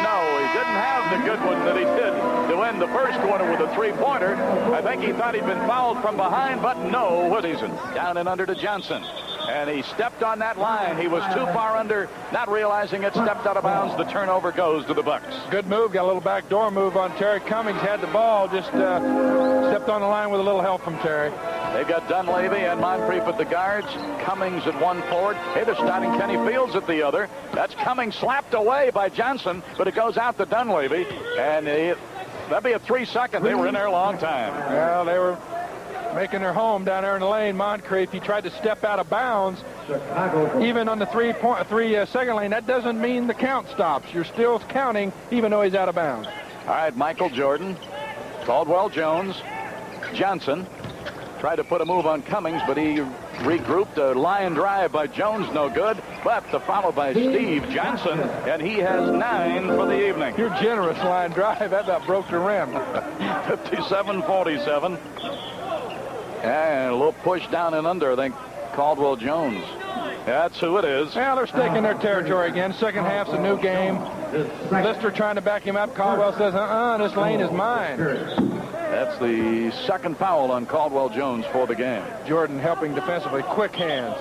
No, he didn't have the good one that he did to end the first quarter with a three-pointer. I think he thought he'd been fouled from behind, but no, Woodison. Down and under to Johnson. And he stepped on that line. He was too far under, not realizing it, stepped out of bounds. The turnover goes to the Bucks. Good move. Got a little backdoor move on Terry Cummings. Had the ball, just stepped on the line with a little help from Terry. They've got Dunleavy and Moncrief at the guards. Cummings at one forward. Hey, they're starting Kenny Fields at the other. That's Cummings slapped away by Johnson, but it goes out to Dunleavy. And that'd be a 3-second. They were in there a long time. Well, they were making their home down there in the lane. Moncrief, he tried to step out of bounds. Even on the 3-second lane, that doesn't mean the count stops. You're still counting even though he's out of bounds. All right, Michael Jordan, Caldwell Jones, Johnson. Tried to put a move on Cummings, but he regrouped. A line drive by Jones, no good. But the follow by Steve Johnson, and he has 9 for the evening. You're generous, line drive. That about broke the rim. 57-47. And a little push down and under, I think, Caldwell Jones. That's who it is. Well, they're staking their territory again. Second half's a new game. Lister trying to back him up. Caldwell says, this lane is mine. That's the second foul on Caldwell Jones for the game. Jordan helping defensively. Quick hands.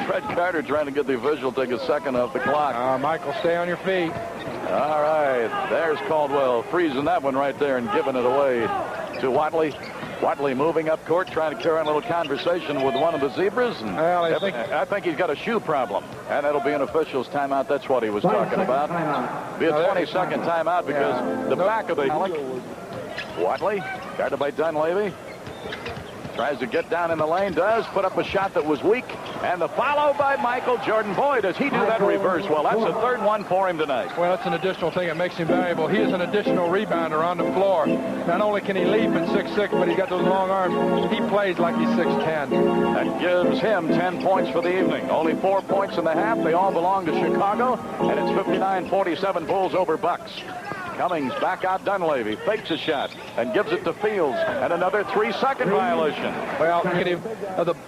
Fred Carter trying to get the official to take a second off the clock. Michael, stay on your feet. All right. There's Caldwell freezing that one right there and giving it away to Watley. Watley moving up court, trying to carry on a little conversation with one of the Zebras. And well, I think he's got a shoe problem. And it'll be an official's timeout. That's what he was talking about. Be a 20-second timeout because the back of the Watley, guarded by Dunleavy. Tries to get down in the lane, does put up a shot that was weak, and the follow by Michael Jordan. Boy, does he do that reverse well. That's the third one for him tonight. Well, that's an additional thing that makes him valuable. He is an additional rebounder on the floor. Not only can he leap at 6'6", but he's got those long arms. He plays like he's 6'10". That gives him 10 points for the evening. Only 4 points in the half. They all belong to Chicago, and it's 59-47 Bulls over Bucks. Cummings back out Dunleavy, fakes a shot, and gives it to Fields, and another 3-second violation. Well, look at him.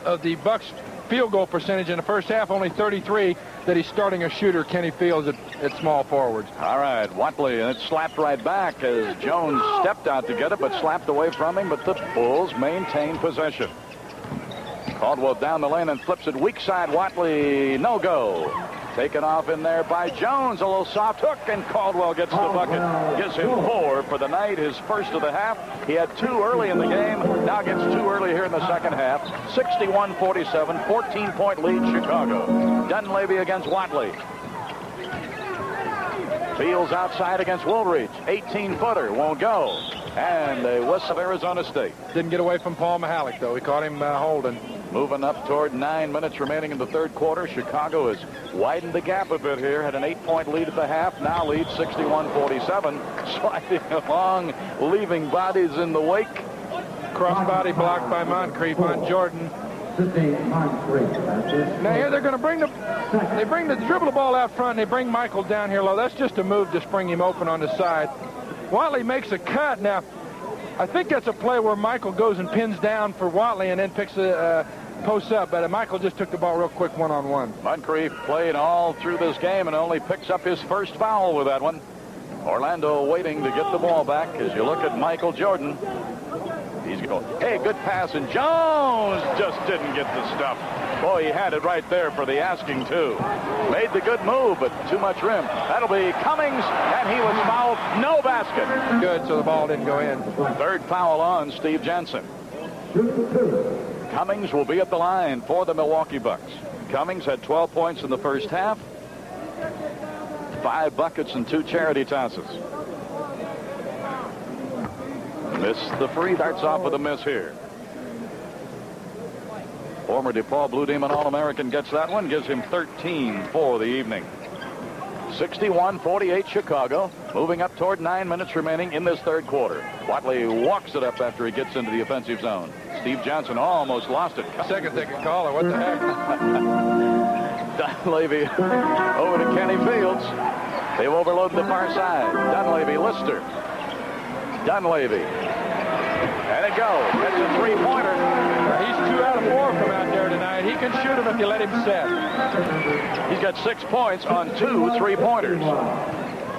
Of the Bucks' field goal percentage in the first half, only 33, that he's starting a shooter, Kenny Fields, at small forwards. All right, Watley, and it's slapped right back as Jones stepped out to get it, but slapped away from him, but the Bulls maintain possession. Caldwell down the lane and flips it weak side. Watley, no go. Taken off in there by Jones. A little soft hook, and Caldwell gets the bucket. Gives him 4 for the night, his first of the half. He had 2 early in the game. Now gets 2 early here in the second half. 61-47, 14-point lead Chicago. Dunleavy against Watley. Fields outside against Woolridge. 18-footer, won't go. And the whistle of Arizona State. Didn't get away from Paul Mihalik, though. He caught him holding. Moving up toward 9 minutes remaining in the third quarter. Chicago has widened the gap a bit here. Had an 8-point lead at the half. Now leads 61-47. Sliding along, leaving bodies in the wake. Crossbody blocked by Moncrief on Jordan. Now here they're going to bring the dribble the ball out front. And they bring Michael down here low. That's just a move to spring him open on the side. Watley makes a cut. Now, I think that's a play where Michael goes and pins down for Watley and then picks a post up. But Michael just took the ball real quick one-on-one. Moncrief played all through this game and only picks up his first foul with that one. Orlando waiting to get the ball back as you look at Michael Jordan. He's going, hey, good pass, and Jones just didn't get the stuff. Boy, he had it right there for the asking, too. Made the good move, but too much rim. That'll be Cummings, and he was fouled. No basket. Good, so the ball didn't go in. Third foul on Steve Johnson. Cummings will be at the line for the Milwaukee Bucks. Cummings had 12 points in the first half. 5 buckets and 2 charity tosses. Missed the free. Darts off with a miss here. Former DePaul Blue Demon All-American gets that one. Gives him 13 for the evening. 61-48 Chicago. Moving up toward 9 minutes remaining in this third quarter. Watley walks it up after he gets into the offensive zone. Steve Johnson almost lost it. Second ticket caller. What the heck? Dunleavy over to Kenny Fields. They've overloaded the far side. Dunleavy, Lister. Dunleavy. And it goes. That's a 3-pointer. He's 2 out of 4 from out there tonight. He he can shoot them if you let him set. He's got 6 points on 2 3-pointers.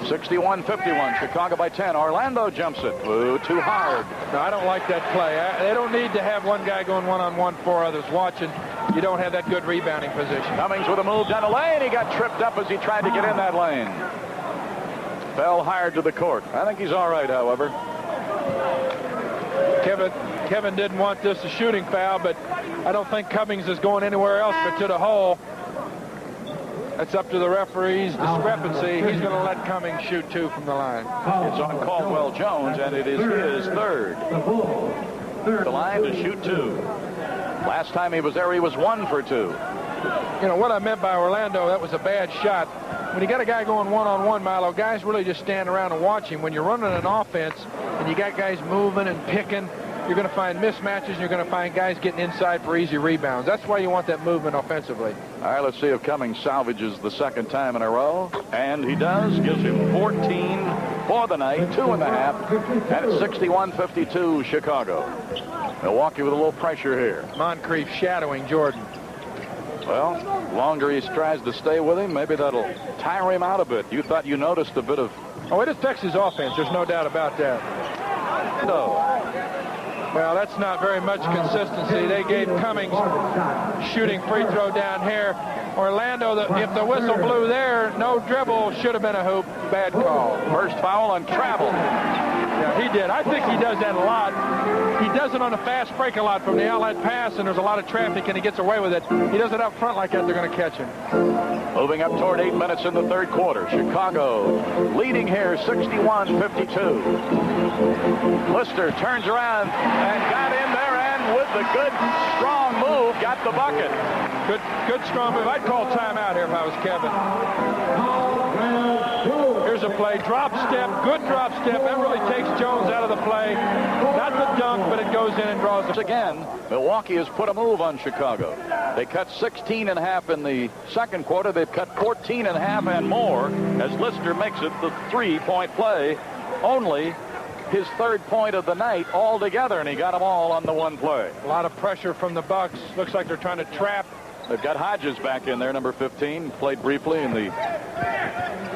61-51, Chicago by 10. Orlando jumps it. Ooh, too hard. No, I don't like that play. They don't need to have one guy going one-on-one, 4 others watching. You don't have that good rebounding position. Cummings with a move down the lane. He got tripped up as he tried to get in that lane. Fell hard to the court. I think he's all right, however. Kevin didn't want this a shooting foul, but I don't think Cummings is going anywhere else but to the hole. That's up to the referee's discrepancy. He's going to let Cummings shoot 2 from the line. It's on Caldwell Jones, and it is his third. The line to shoot 2. Last time he was there, he was 1 for 2. You know, what I meant by Orlando, that was a bad shot. When you got a guy going one-on-one, Milo, guys really just stand around and watch him. When you're running an offense and you got guys moving and picking, you're going to find mismatches, and you're going to find guys getting inside for easy rebounds. That's why you want that movement offensively. All right, let's see if Cummings salvages the second time in a row. And he does. Gives him 14 for the night, 2.5. And it's 61-52 Chicago. Milwaukee with a little pressure here. Moncrief shadowing Jordan. Well, longer he tries to stay with him, maybe that'll tire him out a bit. You thought you noticed a bit of... Oh, it affects his offense. There's no doubt about that. No. Well, that's not very much consistency. They gave Cummings shooting free throw down here. Orlando, if the whistle blew there, no dribble, should have been a hoop. Bad call. First foul on travel. Yeah, he did. I think he does that a lot. He does it on a fast break a lot from the outlet pass, and there's a lot of traffic, and he gets away with it. He does it up front like that, they're going to catch him. Moving up toward 8 minutes in the third quarter. Chicago leading here 61-52. Lister turns around and got in there, and with the good, strong move, got the bucket. Good strong move. I'd call timeout here if I was Kevin. Here's a play. Drop step. Good drop step. That really takes Jones out of the play. Not the dunk, but it goes in and draws it. Again, Milwaukee has put a move on Chicago. They cut 16.5 in the second quarter. They've cut 14.5 and more as Lister makes it the 3-point play. Only his third point of the night altogether, and he got them all on the one play. A lot of pressure from the Bucks. Looks like they're trying to trap. They've got Hodges back in there, number 15. Played briefly in the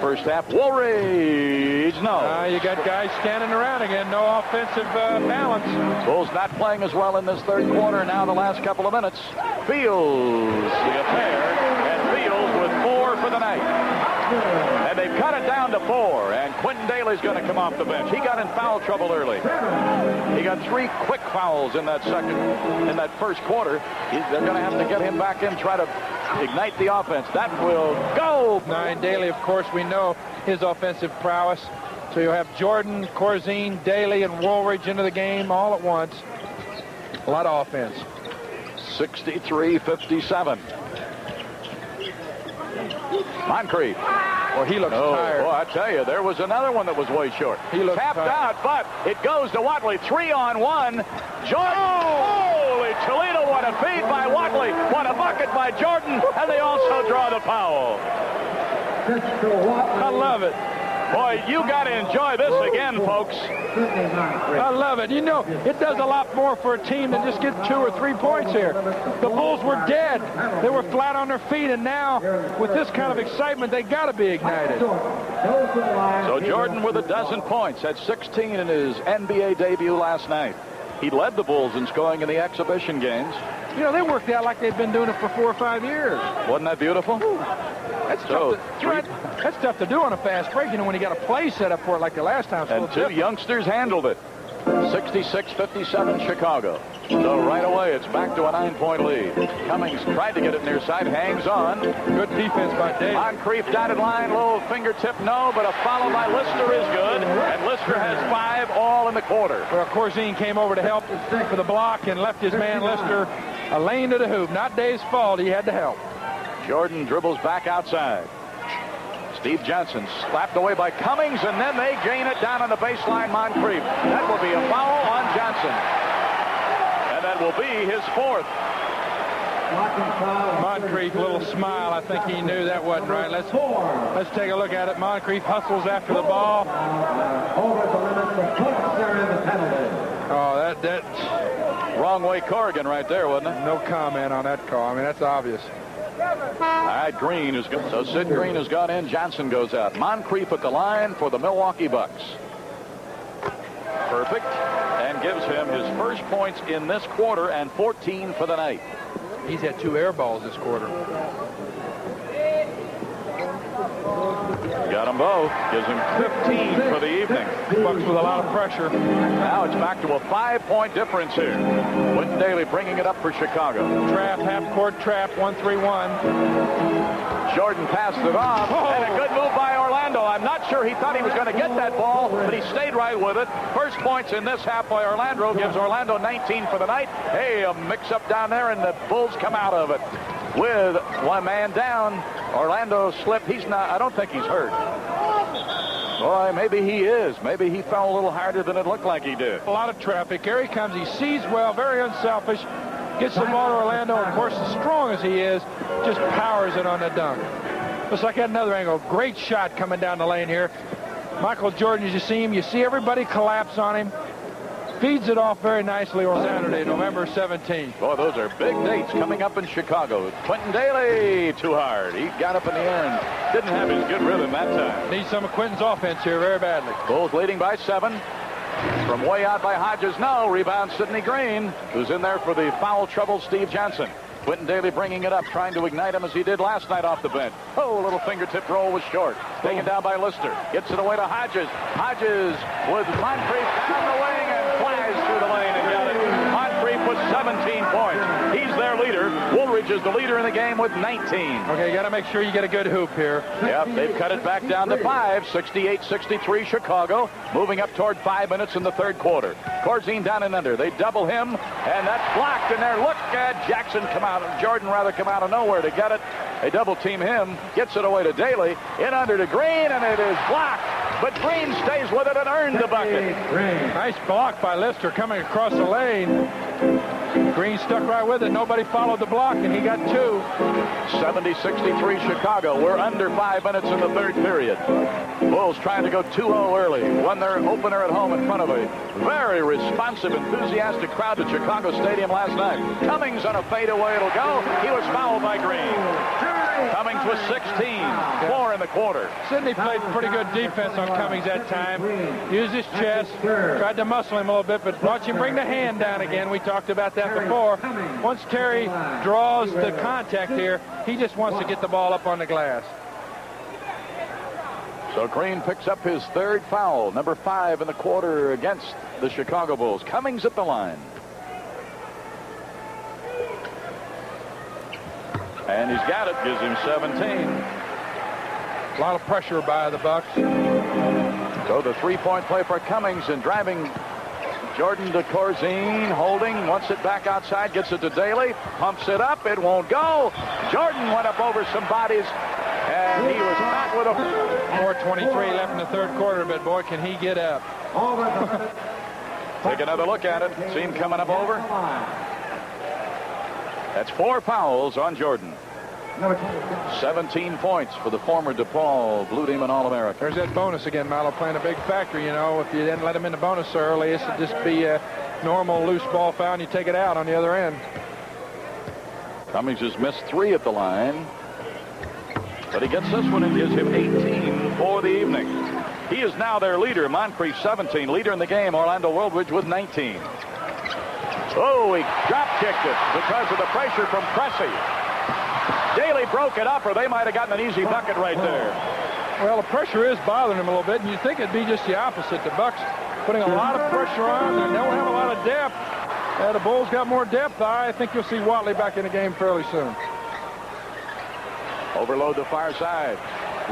first half. Woolridge, no. You got guys standing around again. No offensive balance. Bulls not playing as well in this third quarter. Now the last couple of minutes. Fields the affair, and Fields with 4 for the night. And they've cut it down to 4, and Quentin Daly's going to come off the bench. He got in foul trouble early. He got 3 quick fouls in that first quarter. They're going to have to get him back in, try to ignite the offense. That will go. Daly, of course, we know his offensive prowess. So you'll have Jordan, Corzine, Daly, and Woolridge into the game all at once. A lot of offense. 63-57. Moncrief. Well, he looks tired. Well, I tell you, there was another one that was way short. He looked tapped out, but it goes to Watley. 3-on-1. Jordan. Holy Toledo, what a feed by Watley. What a bucket by Jordan. And they also draw the foul. I love it. Boy, you got to enjoy this again, folks. I love it. You know, it does a lot more for a team than just get 2 or 3 points here. The Bulls were dead. They were flat on their feet, and now, with this kind of excitement, they got to be ignited. So Jordan with 12 points, had 16 in his NBA debut last night. He led the Bulls in scoring in the exhibition games. You know, they worked out like they've been doing it for 4 or 5 years. Wasn't that beautiful? That's tough to do on a fast break, you know, when you got a play set up for it like the last time. And 2 youngsters handled it. 66-57 Chicago. So right away, it's back to a 9-point lead. Cummings tried to get it near side, hangs on. Good defense by Dave. Moncrief dotted line, low fingertip, no, but a follow by Lister is good. And Lister has 5 all in the quarter. Well, Corzine came over to help for the block and left his man Lister a lane to the hoop. Not Dave's fault, he had to help. Jordan dribbles back outside. Steve Johnson slapped away by Cummings, and then they gain it down on the baseline. Moncrief. That will be a foul on Johnson. And that will be his 4th. Moncrief, little smile. I think he knew that wasn't right. Let's take a look at it. Moncrief hustles after the ball. Oh, Wrong way Corrigan right there, wasn't it? No comment on that call. I mean, that's obvious. All right, Green is good. So Sid Green has gone in. Johnson goes out. Moncrief at the line for the Milwaukee Bucks. Perfect. And gives him his first points in this quarter and 14 for the night. He's had 2 air balls this quarter. Got them both. Gives him 15 for the evening. Bucks with a lot of pressure. Now it's back to a 5-point difference here. Quentin Daly bringing it up for Chicago. Trap, half-court trap, 1-3-1. Jordan passed it off, and a good move by Orlando. I'm not sure he thought he was going to get that ball, but he stayed right with it. First points in this half by Orlando gives Orlando 19 for the night. Hey, a mix-up down there, and the Bulls come out of it with one man down. Orlando slipped. He's not. I don't think he's hurt. Boy, maybe he is. Maybe he fell a little harder than it looked like he did. A lot of traffic. Here he comes. He sees well, very unselfish. Gets the ball to Orlando, and of course, as strong as he is, just powers it on the dunk. Looks like at another angle. Great shot coming down the lane here. Michael Jordan, as you see him, you see everybody collapse on him. Feeds it off very nicely on Saturday, November 17th. Boy, those are big dates coming up in Chicago. Quentin Daly, too hard. He got up in the air and didn't have his good rhythm that time. Needs some of Quentin's offense here very badly. Bulls leading by 7. From way out by Hodges, no. Rebound Sidney Green, who's in there for the foul trouble Steve Johnson. Quentin Daly bringing it up, trying to ignite him as he did last night off the bench. Oh, a little fingertip roll was short. Taken down by Lister. Gets it away to Hodges. Hodges with Moncrief down the wing and flies through the lane and got it. Moncrief with 17 points. He's their leader. Woolridge is the leader in the game with 19. Okay, you got to make sure you get a good hoop here. Yep, they've cut it back down to 5. 68-63 Chicago. Moving up toward 5 minutes in the third quarter. Corzine down and under. They double him, and that's blocked in there. Look at Jackson come out. Jordan rather come out of nowhere to get it. They double team him. Gets it away to Daly. In under to Green, and it is blocked. But Green stays with it and earned the bucket. Nice block by Lister coming across the lane. Green stuck right with it. Nobody followed the block, and he got 2. 70-63 Chicago. We're under 5 minutes in the third period. Bulls trying to go 2-0 early. Won their opener at home in front of a very responsive, enthusiastic crowd at Chicago Stadium last night. Cummings on a fadeaway. It'll go. He was fouled by Green. Cummings was 16. 4 in the quarter. Sidney played pretty good defense on Cummings that time. Used his chest. Tried to muscle him a little bit, but watch him bring the hand down again. We talked about that before. Once Terry draws the contact here, he just wants to get the ball up on the glass. So Green picks up his 3rd foul, number 5 in the quarter against the Chicago Bulls. Cummings at the line. And he's got it, gives him 17. A lot of pressure by the Bucks. So the 3-point play for Cummings and driving Jordan to Corzine, holding, wants it back outside, gets it to Daly, pumps it up, it won't go. Jordan went up over some bodies, and he was caught with a 4:23 left in the third quarter, but boy, can he get up. Take another look at it. See him coming up over. That's 4 fouls on Jordan. 17 points for the former DePaul Blue Demon All-American. There's that bonus again, Milo, playing a big factor. You know, if you didn't let him in the bonus so early, this would just be a normal loose ball foul, and you take it out on the other end. Cummings has missed 3 at the line, but he gets this one and gives him 18 for the evening. He is now their leader. Moncrief 17, leader in the game. Orlando Woolridge with 19. Oh, he drop-kicked it because of the pressure from Cressy. Daly broke it up, or they might have gotten an easy bucket right there. Well, the pressure is bothering him a little bit, and you'd think it'd be just the opposite. The Bucks putting a lot of pressure on, and they don't have a lot of depth. The Bulls got more depth. I think you'll see Watley back in the game fairly soon. Overload the far side.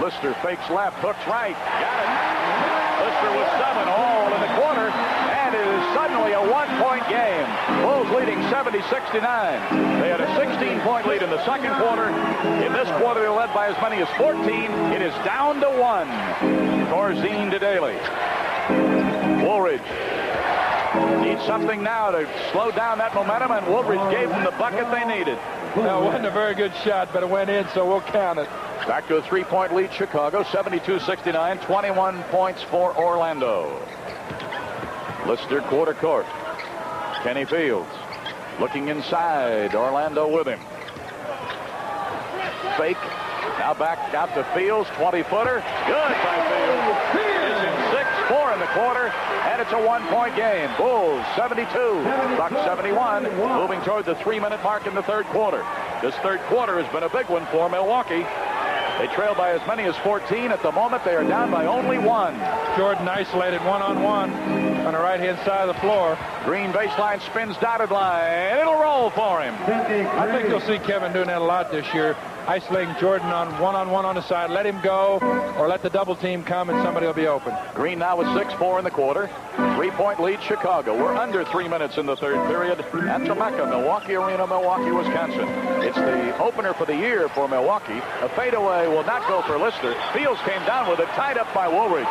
Lister fakes left, hooks right. Got it. Lister with 7, all in the corner, and it is suddenly a 1-point game. Bulls leading 70-69. They had a 16-point lead in the second quarter. In this quarter, they're led by as many as 14. It is down to 1. Corzine to Daly. Woolridge needs something now to slow down that momentum, and Woolridge gave them the bucket they needed. Well, it wasn't a very good shot, but it went in, so we'll count it. Back to a 3-point lead, Chicago, 72-69, 21 points for Orlando. Lister quarter court. Kenny Fields Looking inside, Orlando with him. Fake. Now back out to Fields, 20-footer. Good by Fields. Is in 6-4 in the quarter, and it's a 1-point game. Bulls 72, Bucks 71, moving toward the 3-minute mark in the third quarter. This third quarter has been a big one for Milwaukee. They trail by as many as 14. At the moment, they are down by only 1. Jordan isolated one-on-one on the right-hand side of the floor. Green baseline, spins dotted line. It'll roll for him. I think you'll see Kevin doing that a lot this year. Isolating Jordan on one-on-one on the side. Let him go or let the double team come and somebody will be open. Green now with 6-4 in the quarter. 3-point lead Chicago. We're under 3 minutes in the third period at the Mecca, Milwaukee Arena, Milwaukee, Wisconsin. It's the opener for the year for Milwaukee. A fadeaway will not go for Lister. Fields came down with it, tied up by Woolridge.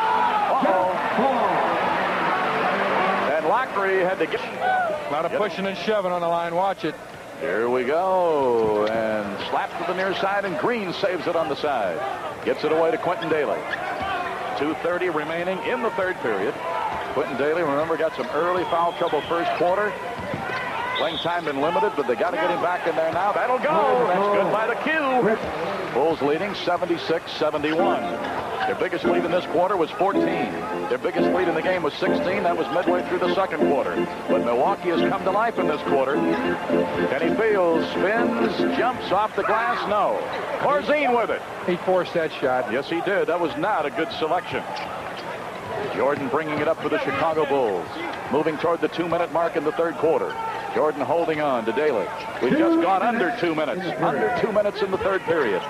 And Lockery had to get... A lot of pushing and shoving on the line. Watch it. Here we go, and slapped to the near side, and Green saves it on the side. Gets it away to Quentin Daly. 2:30 remaining in the third period. Quentin Daly, remember, got some early foul trouble first quarter. Playing time been limited, but they got to get him back in there now. That'll go. That's good by the cue. Bulls leading 76-71. Their biggest lead in this quarter was 14. Their biggest lead in the game was 16. That was midway through the second quarter. But Milwaukee has come to life in this quarter. Kenny Fields spins, jumps off the glass. No. Corzine with it. He forced that shot. Yes, he did. That was not a good selection. Jordan bringing it up for the Chicago Bulls. Moving toward the 2-minute mark in the third quarter. Jordan holding on to Daly. We've just gone under 2 minutes. Under 2 minutes in the third period.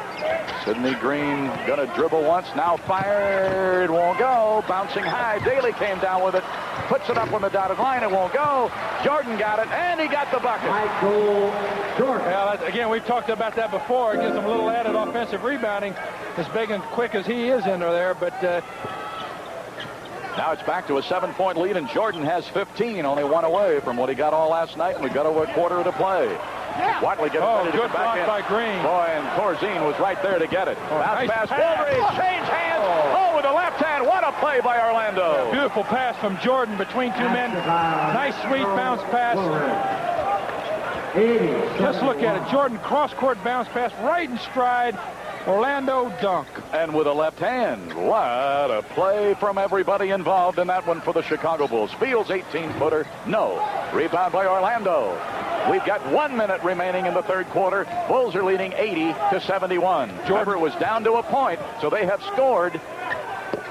Sidney Green going to dribble once. Now fired. Won't go. Bouncing high. Daly came down with it. Puts it up on the dotted line. It won't go. Jordan got it, and he got the bucket. Michael Jordan. Well, again, we've talked about that before. It gives him a little added offensive rebounding. As big and quick as he is in there, but... Now it's back to a 7-point lead, and Jordan has 15, only one away from what he got all last night, and we've got over a quarter to play. Watley gets ready to good come back in. by Green. Boy, and Corzine was right there to get it. Bounce nice pass. pass. Woolridge, change hands. Oh, with the left hand. What a play by Orlando. Beautiful pass from Jordan between two men. Nice, sweet bounce pass. Just look at it. Jordan cross-court bounce pass right in stride. Orlando dunk. And with a left hand. What a play from everybody involved in that one for the Chicago Bulls. Fields 18-footer. No. Rebound by Orlando. We've got 1 minute remaining in the third quarter. Bulls are leading 80-71. Jordan was down to a point, so they have scored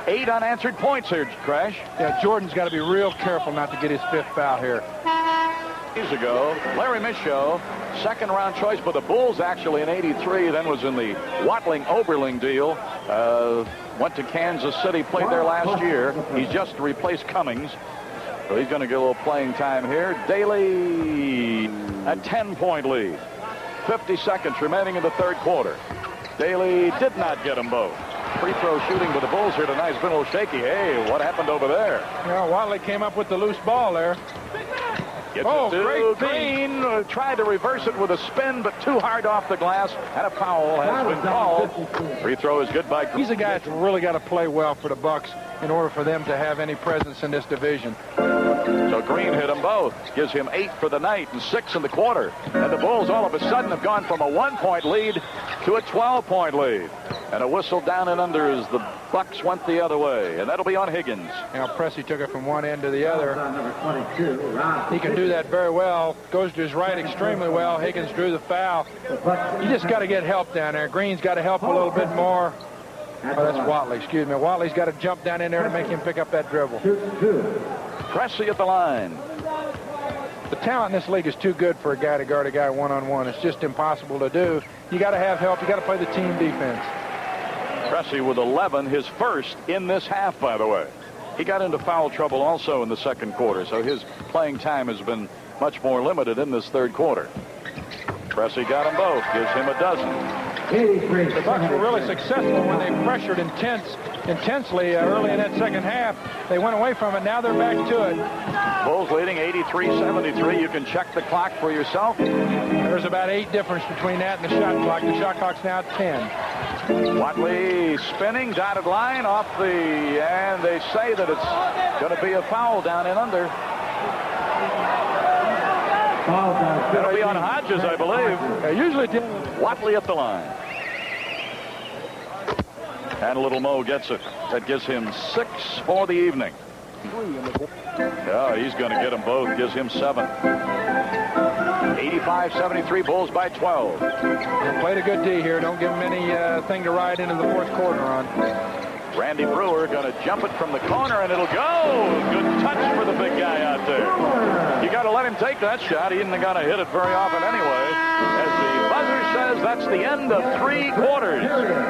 8 unanswered points here, Crash. Yeah, Jordan's got to be real careful not to get his 5th foul here. Years ago, Larry Michaud, second-round choice for the Bulls actually in '83, then was in the Watling-Oberling deal. Went to Kansas City, played there last year. He's just replaced Cummings. So he's going to get a little playing time here. Daly, a 10-point lead. 50 seconds remaining in the third quarter. Daly did not get them both. Free throw shooting for the Bulls here tonight has been a little shaky. Hey, what happened over there? Yeah, Watley came up with the loose ball there. Gets it to Green. Tried to reverse it with a spin, but too hard off the glass, and a foul has been called. Free throw is good by Green. He's a guy that's really got to play well for the Bucks in order for them to have any presence in this division. So Green hit them both. Gives him 8 for the night and 6 in the quarter. And the Bulls all of a sudden have gone from a 1-point lead to a 12-point lead. And a whistle down and under as the Bucks went the other way. And that'll be on Higgins. Now Pressey took it from one end to the other. He can do that very well. Goes to his right extremely well. Higgins drew the foul. You just got to get help down there. Green's got to help a little bit more. Oh, that's Watley, excuse me. Watley's got to jump down in there to make him pick up that dribble. Pressey at the line. The talent in this league is too good for a guy to guard a guy one-on-one. It's just impossible to do. You got to have help. You got to play the team defense. Pressey with 11, his first in this half, by the way. He got into foul trouble also in the second quarter, so his playing time has been much more limited in this third quarter. Pressey got them both, gives him a dozen. The Bucks were really successful when they pressured intensely early in that second half. They went away from it. Now they're back to it. Bulls leading 83-73. You can check the clock for yourself. There's about 8 difference between that and the shot clock. The shot clock's now at 10. Watley spinning, dotted line off the, and they say that it's going to be a foul down and under. That'll be on Hodges, I believe. Usually Watley at the line. And Little Mo gets it. That gives him 6 for the evening. Yeah, he's going to get them both. Gives him 7. 85-73, Bulls by 12. Played a good D here. Don't give him anything to ride into the fourth quarter on. Randy Brewer going to jump it from the corner, and it'll go. Good touch for the big guy out there. You got to let him take that shot. He isn't going to hit it very often anyway. As the buzzer says, that's the end of 3 quarters.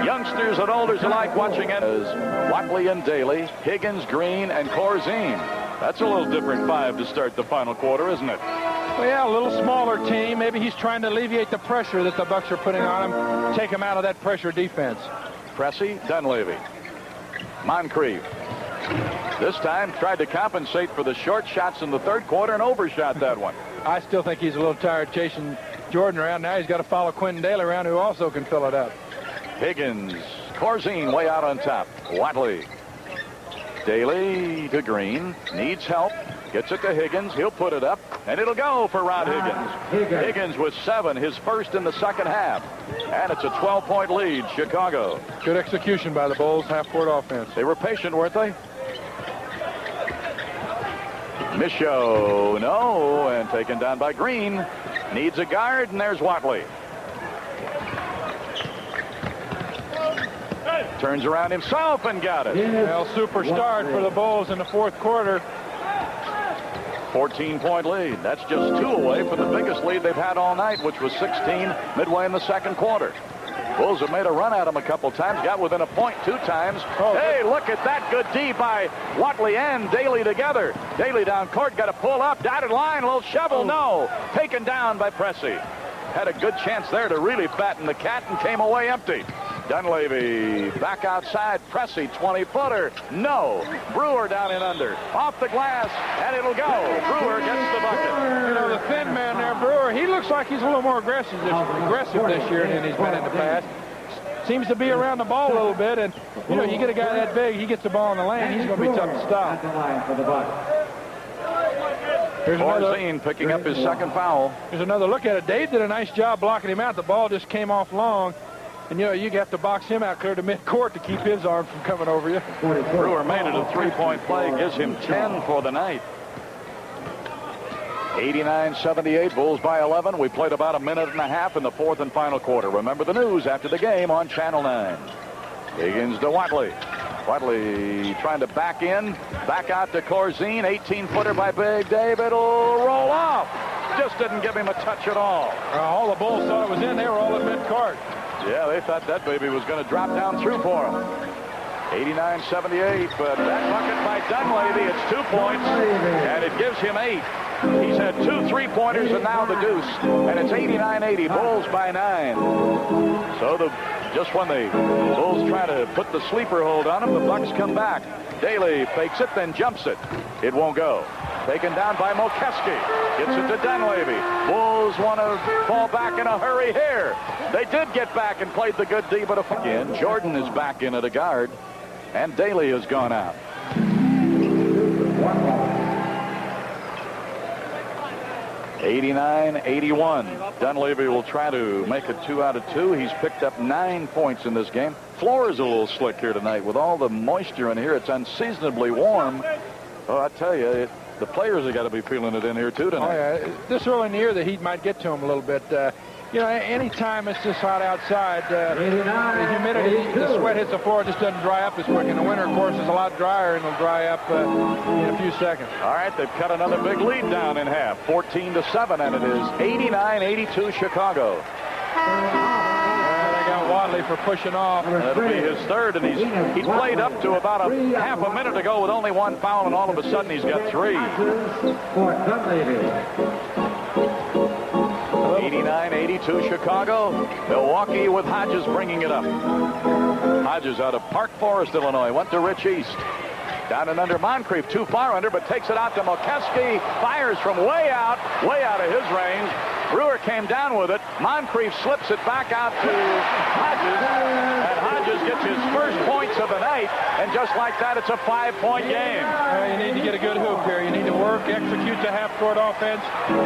Youngsters and olders alike watching it. As Watley and Daly, Higgins, Green, and Corzine. That's a little different 5 to start the final quarter, isn't it? Well, yeah, a little smaller team. Maybe he's trying to alleviate the pressure that the Bucks are putting on him. Take him out of that pressure defense. Pressey, Dunleavy. Moncrief. This time tried to compensate for the short shots in the third quarter and overshot that one. I still think he's a little tired chasing Jordan around. Now he's got to follow Quentin Daly around, who also can fill it up. Higgins. Corzine way out on top. Watley. Daly to Green. Needs help. Gets it to Higgins. He'll put it up, and it'll go for Rod Higgins. Higgins with 7, his first in the second half. And it's a 12-point lead, Chicago. Good execution by the Bulls, half-court offense. They were patient, weren't they? Michaud, no, and taken down by Green. Needs a guard, and there's Watley. Turns around himself and got it. Well, super start for the Bulls in the fourth quarter. 14-point lead. That's just 2 away from the biggest lead they've had all night, which was 16 midway in the second quarter. Bulls have made a run at him a couple times, got within a point 2 times. Hey, look at that good D by Watley and Daly together. Daly down court, got to pull up, dotted line, a little shovel, no. Taken down by Pressey. Had a good chance there to really fatten the cat and came away empty. Dunleavy back outside. Pressey, 20-footer. No. Brewer down and under. Off the glass, and it'll go. Brewer gets the bucket. You know, the thin man there, Brewer, he looks like he's a little more aggressive this year than he's been in the past. Seems to be around the ball a little bit, and, you know, you get a guy that big, he gets the ball in the lane, he's going to be tough to stop. Here's Corzine picking up his second foul. Here's another look at it. Dave did a nice job blocking him out. The ball just came off long. And, you know, you have to box him out clear to midcourt to keep his arm from coming over you. Brewer made it a 3-point play. Gives him 10 for the night. 89-78. Bulls by 11. We played about a minute and a half in the fourth and final quarter. Remember the news after the game on Channel 9. Higgins to Watley. Watley trying to back in. Back out to Corzine. 18-footer by Big Dave. It'll roll off. Just didn't give him a touch at all. All the Bulls thought it was in. They were all at midcourt. Yeah, they thought that baby was going to drop down through for him. 89-78, but that bucket by Dunleavy, it's 2 points, and it gives him 8. He's had 2 3-pointers and now the deuce, and it's 89-80, Bulls by 9. So just when the Bulls try to put the sleeper hold on him, the Bucks come back. Daly fakes it, then jumps it. It won't go. Taken down by Mokeski. Gets it to Dunleavy. Bulls want to fall back in a hurry here. They did get back and played the good D, but again, Jordan is back in at a guard, and Daly has gone out. (89-81). Dunleavy will try to make it 2 out of 2. He's picked up 9 points in this game. Floor is a little slick here tonight with all the moisture in here. It's unseasonably warm. Oh, I tell you, the players have got to be feeling it in here too tonight. Oh, yeah. This early in the year, the heat might get to them a little bit. You know, anytime it's this hot outside, the humidity, the sweat hits the floor, it just doesn't dry up as quick. In the winter, of course, it's a lot drier, and it'll dry up in a few seconds. All right, they've cut another big lead down in half, 14-7, and it is 89-82 Chicago. They got Watley for pushing off. That'll be his third, and he played up to about half a minute ago with only 1 foul, and all of a sudden he's got 3. 89-82 Chicago. Milwaukee with Hodges bringing it up. Hodges out of Park Forest, Illinois. Went to Rich East. Down and under Moncrief, too far under, but takes it out to Mokeski. Fires from way out of his range. Brewer came down with it. Moncrief slips it back out to Hodges, and Hodges gets his first points of the night, and just like that, it's a 5-point game. You need to get a good hoop here. You need to work, execute the half-court offense,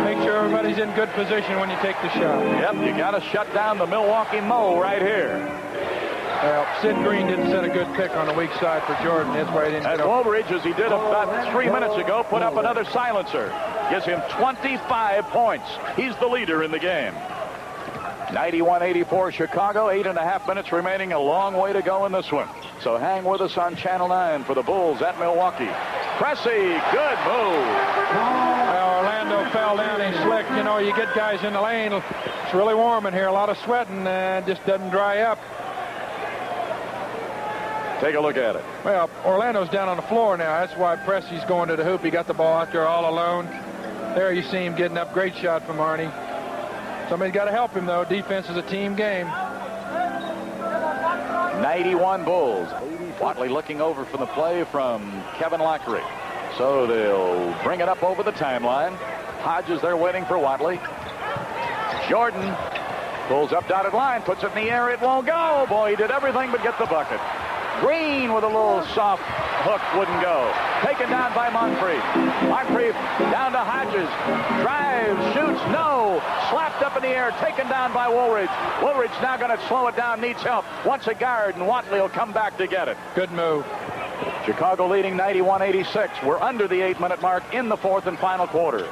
make sure everybody's in good position when you take the shot. Yep, you got to shut down the Milwaukee Mo right here. Well, Sid Green didn't set a good pick on the weak side for Jordan. That's why he didn't. And Woolridge, as he did about 3 minutes ago, put up another silencer. Gives him 25 points. He's the leader in the game. 91-84 Chicago. 8.5 minutes remaining. A long way to go in this one. So hang with us on Channel 9 for the Bulls at Milwaukee. Pressey, good move. Well, Orlando fell down. He slicked. You know, you get guys in the lane. It's really warm in here. A lot of sweating. Just doesn't dry up. Take a look at it. Well, Orlando's down on the floor now. That's why Pressey's going to the hoop. He got the ball out there all alone. There you see him getting up. Great shot from Arnie. Somebody's got to help him, though. Defense is a team game. 91 Bulls. Watley looking over for the play from Kevin Lockery. So they'll bring it up over the timeline. Hodges there waiting for Watley. Jordan pulls up dotted line, puts it in the air. It won't go. Boy, he did everything but get the bucket. Green with a little soft hook wouldn't go. Taken down by Moncrief. Moncrief down to Hodges. Drives, shoots, no. Slapped up in the air, taken down by Woolridge. Woolridge now going to slow it down, needs help. Wants a guard, and Watley will come back to get it. Good move. Chicago leading 91-86. We're under the 8-minute mark in the fourth and final quarter.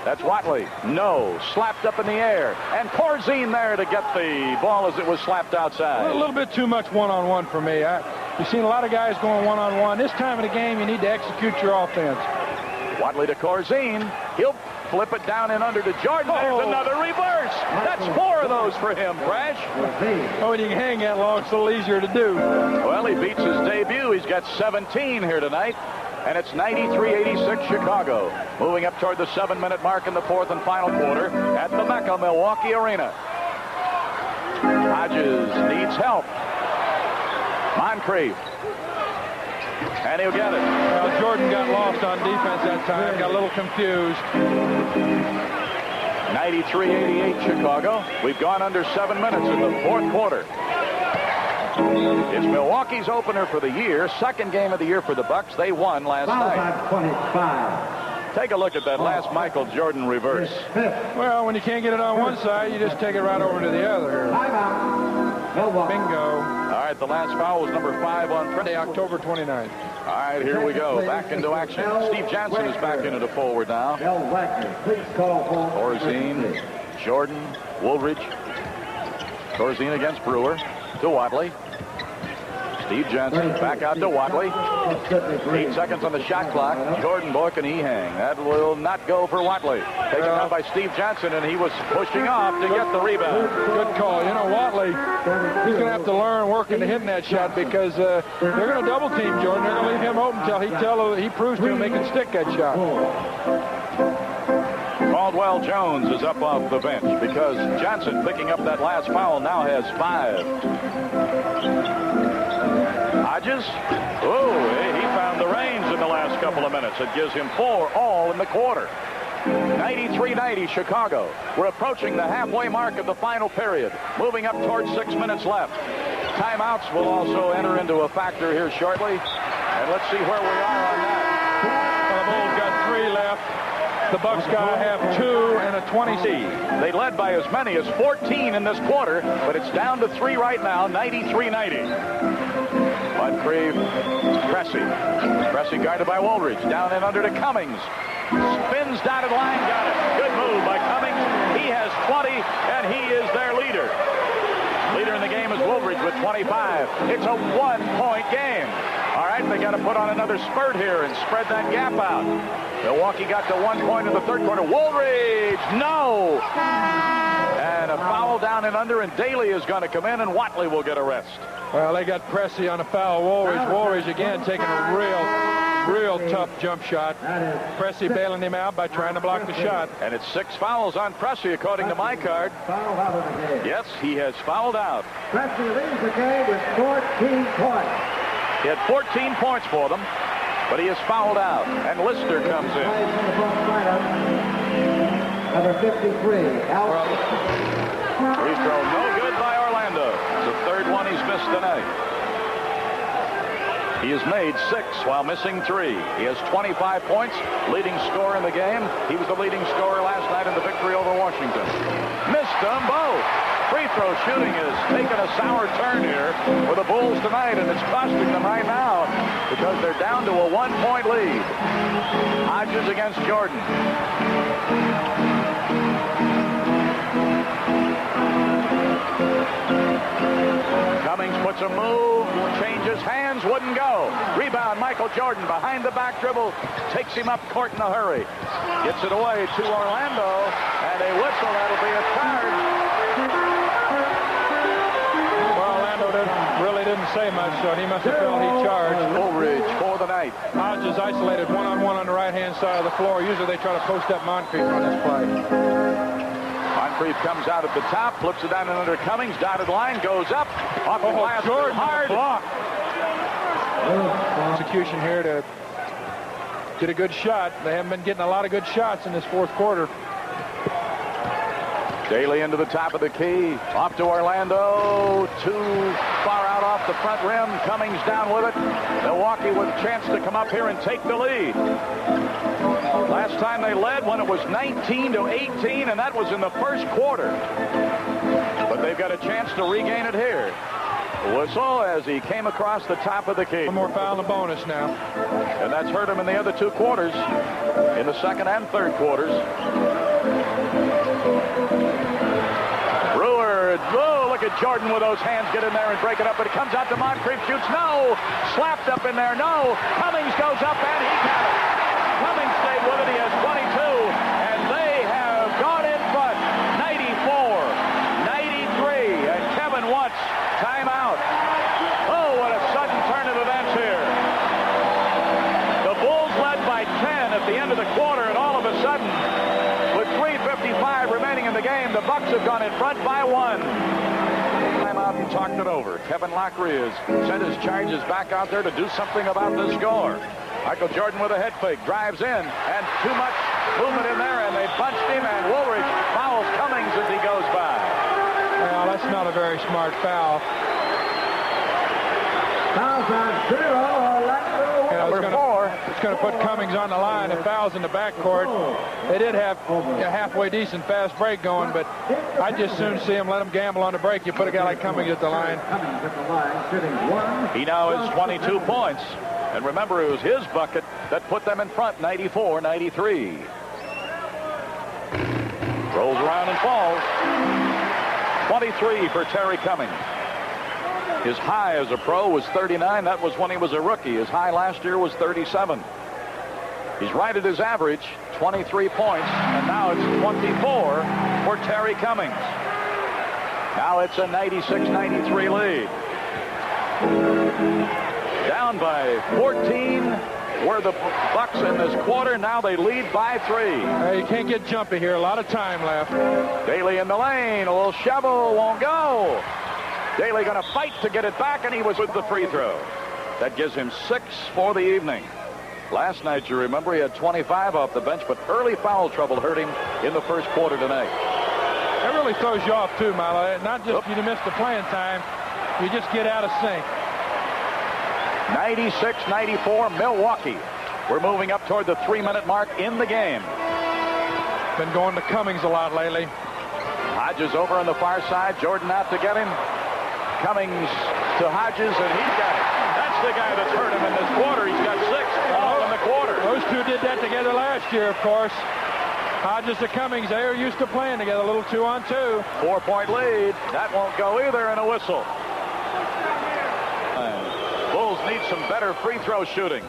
That's Watley. No. Slapped up in the air. And Corzine there to get the ball as it was slapped outside. A little bit too much one-on-one for me. You've seen a lot of guys going one-on-one. This time of the game, you need to execute your offense. Watley to Corzine. He'll flip it down and under to Jordan. There's another reverse. That's 4 of those for him, Brash. Oh, when you can hang that long, it's a little easier to do. Well, he beats his debut. He's got 17 here tonight. And it's 93-86 Chicago. Moving up toward the 7-minute mark in the fourth and final quarter at the Mecca Milwaukee Arena. Hodges needs help. Moncrief. And he'll get it. Well, Jordan got lost on defense that time. Got a little confused. 93-88 Chicago. We've gone under 7 minutes in the fourth quarter. It's Milwaukee's opener for the year. Second game of the year for the Bucks. They won last night. 25. Take a look at that last Michael Jordan reverse. Well, when you can't get it on one side, you just take it right over to the other. Bingo. All right, the last foul was number 5 on Friday, October 29th. All right, here we go. Back into action. Steve Johnson is back into the forward now. Corzine, Jordan, Woolridge. Corzine against Brewer. To Watley. Steve Johnson back out to Watley. 8 seconds on the shot clock. Jordan, boy, can he hang. That will not go for Watley. Taken down by Steve Johnson, and he was pushing off to get the rebound. Good call. You know, Watley, he's going to have to learn working to hitting that shot because they're going to double team Jordan. They're going to leave him open until he proves to him they can stick that shot. Caldwell Jones is up off the bench because Johnson, picking up that last foul, now has 5. Hodges, he found the range in the last couple of minutes. It gives him 4 all in the quarter. 93-90 Chicago. We're approaching the halfway mark of the final period. Moving up towards 6 minutes left. Timeouts will also enter into a factor here shortly. And let's see where we are on that. The Bulls got 3 left. The Bucks got to have 2 and a 20. They led by as many as 14 in this quarter, but it's down to 3 right now, 93-90. Moncrief, Pressey guarded by Woolridge. Down and under to Cummings. Spins dotted line, got it. Good move by Cummings. He has 20, and he is their leader. Leader in the game is Woolridge with 25. It's a 1-point game. All right, they got to put on another spurt here and spread that gap out. Milwaukee got to 1 point in the third quarter. Woolridge, no! And a foul down and under, and Daly is going to come in, and Watley will get a rest. Well, they got Pressey on a foul. Woolridge again taking a real tough jump shot. Pressey bailing him out by trying to block the shot. And it's 6 fouls on Pressey, according to my card. Yes, he has fouled out. Pressey leads the game with 14 points. He had 14 points for them. but he is fouled out, and Lister comes in. Number 53, Al. Free throw no good by Orlando. It's the third one he's missed tonight. He has made 6 while missing 3. He has 25 points, leading scorer in the game. He was the leading scorer last night in the victory over Washington. Missed them both. Free throw shooting has taken a sour turn here for the Bulls tonight, and it's costing them right now because they're down to a 1-point lead. Hodges against Jordan. Cummings puts a move, changes hands, wouldn't go. Rebound, Michael Jordan behind the back dribble, takes him up court in a hurry. Gets it away to Orlando, and a whistle. That'll be a charge. Well, Orlando really didn't say much, so he must have felt he charged. Woolridge for the night. Hodges isolated one-on-one on the right-hand side of the floor. Usually they try to post up Moncrief on this play. Moncrief comes out at the top, flips it down and under Cummings. Dotted line goes up. Off the glass. Jordan Hard. Block. Execution here to get a good shot. They haven't been getting a lot of good shots in this fourth quarter. Daly into the top of the key. Off to Orlando. Too far out off the front rim. Cummings down with it. Milwaukee with a chance to come up here and take the lead. Last time they led when it was 19-18, and that was in the first quarter. But they've got a chance to regain it here. Whistle as he came across the top of the key. One more foul and a bonus now. And that's hurt him in the other 2 quarters, in the second and third quarters. Brewer, oh, look at Jordan with those hands, get in there and break it up, but it comes out to Moncrief, shoots, no, slapped up in there, no, Cummings goes up and he got it. Cummings stayed with it, he has 22, and they have gone in front, 94-93, and Kevin wants timeout. Oh, what a sudden turn of events here. The Bulls led by 10 at the end of the quarter, and all of a sudden, with 3:55 remaining in the game, the Bucks have gone in front by 1. Timeout and talked it over. Kevin Lockery has sent his charges back out there to do something about the score. Michael Jordan with a head fake, drives in, and too much movement in there, and they bunched him, and Woolridge fouls Cummings as he goes by. Well, that's not a very smart foul. Fouls on 0, Orlando. Number 4. It's going to put Cummings on the line and fouls in the backcourt. They did have a halfway decent fast break going, but I'd just soon see him let him gamble on the break. You put a guy like Cummings at the line. Cummings at the line, shooting 1. He now has 22 points. And remember, it was his bucket that put them in front, 94-93. Rolls around and falls. 23 for Terry Cummings. His high as a pro was 39. That was when he was a rookie. His high last year was 37. He's right at his average, 23 points, and now it's 24 for Terry Cummings. Now it's a 96-93 lead. Down by 14 were the Bucks in this quarter. Now they lead by 3. You can't get jumpy here. A lot of time left. Daly in the lane. A little shovel, won't go. Daly going to fight to get it back, and he was with the free throw. That gives him 6 for the evening. Last night, you remember, he had 25 off the bench, but early foul trouble hurt him in the first quarter tonight. That really throws you off, too, Milo. Not just you miss the playing time. You just get out of sync. 96-94, Milwaukee. We're moving up toward the 3-minute mark in the game. Been going to Cummings a lot lately. Hodges over on the far side. Jordan out to get him. Cummings to Hodges, and he's got it. That's the guy that's hurt him in this quarter. He's got 6 all in the quarter. Those two did that together last year, of course. Hodges to Cummings, they are used to playing together, a little 2-on-2. 4-point lead. That won't go either, and a whistle. Bulls need some better free throw shooting.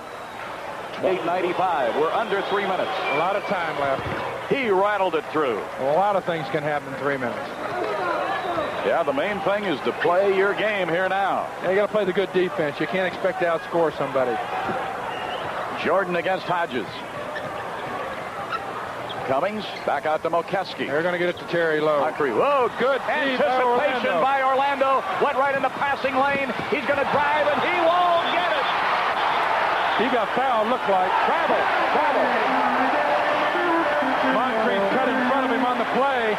8:95. We're under 3 minutes. A lot of time left. He rattled it through. Well, a lot of things can happen in 3 minutes. Yeah, the main thing is to play your game here now. Yeah, you got to play the good defense. You can't expect to outscore somebody. Jordan against Hodges. Cummings back out to Mokeski. They're going to get it to Terry Lowe. Whoa, good anticipation by Orlando. Went right in the passing lane. He's going to drive, and he won't get it. He got fouled, looked like. Travel. Moncrief cut in front of him on the play.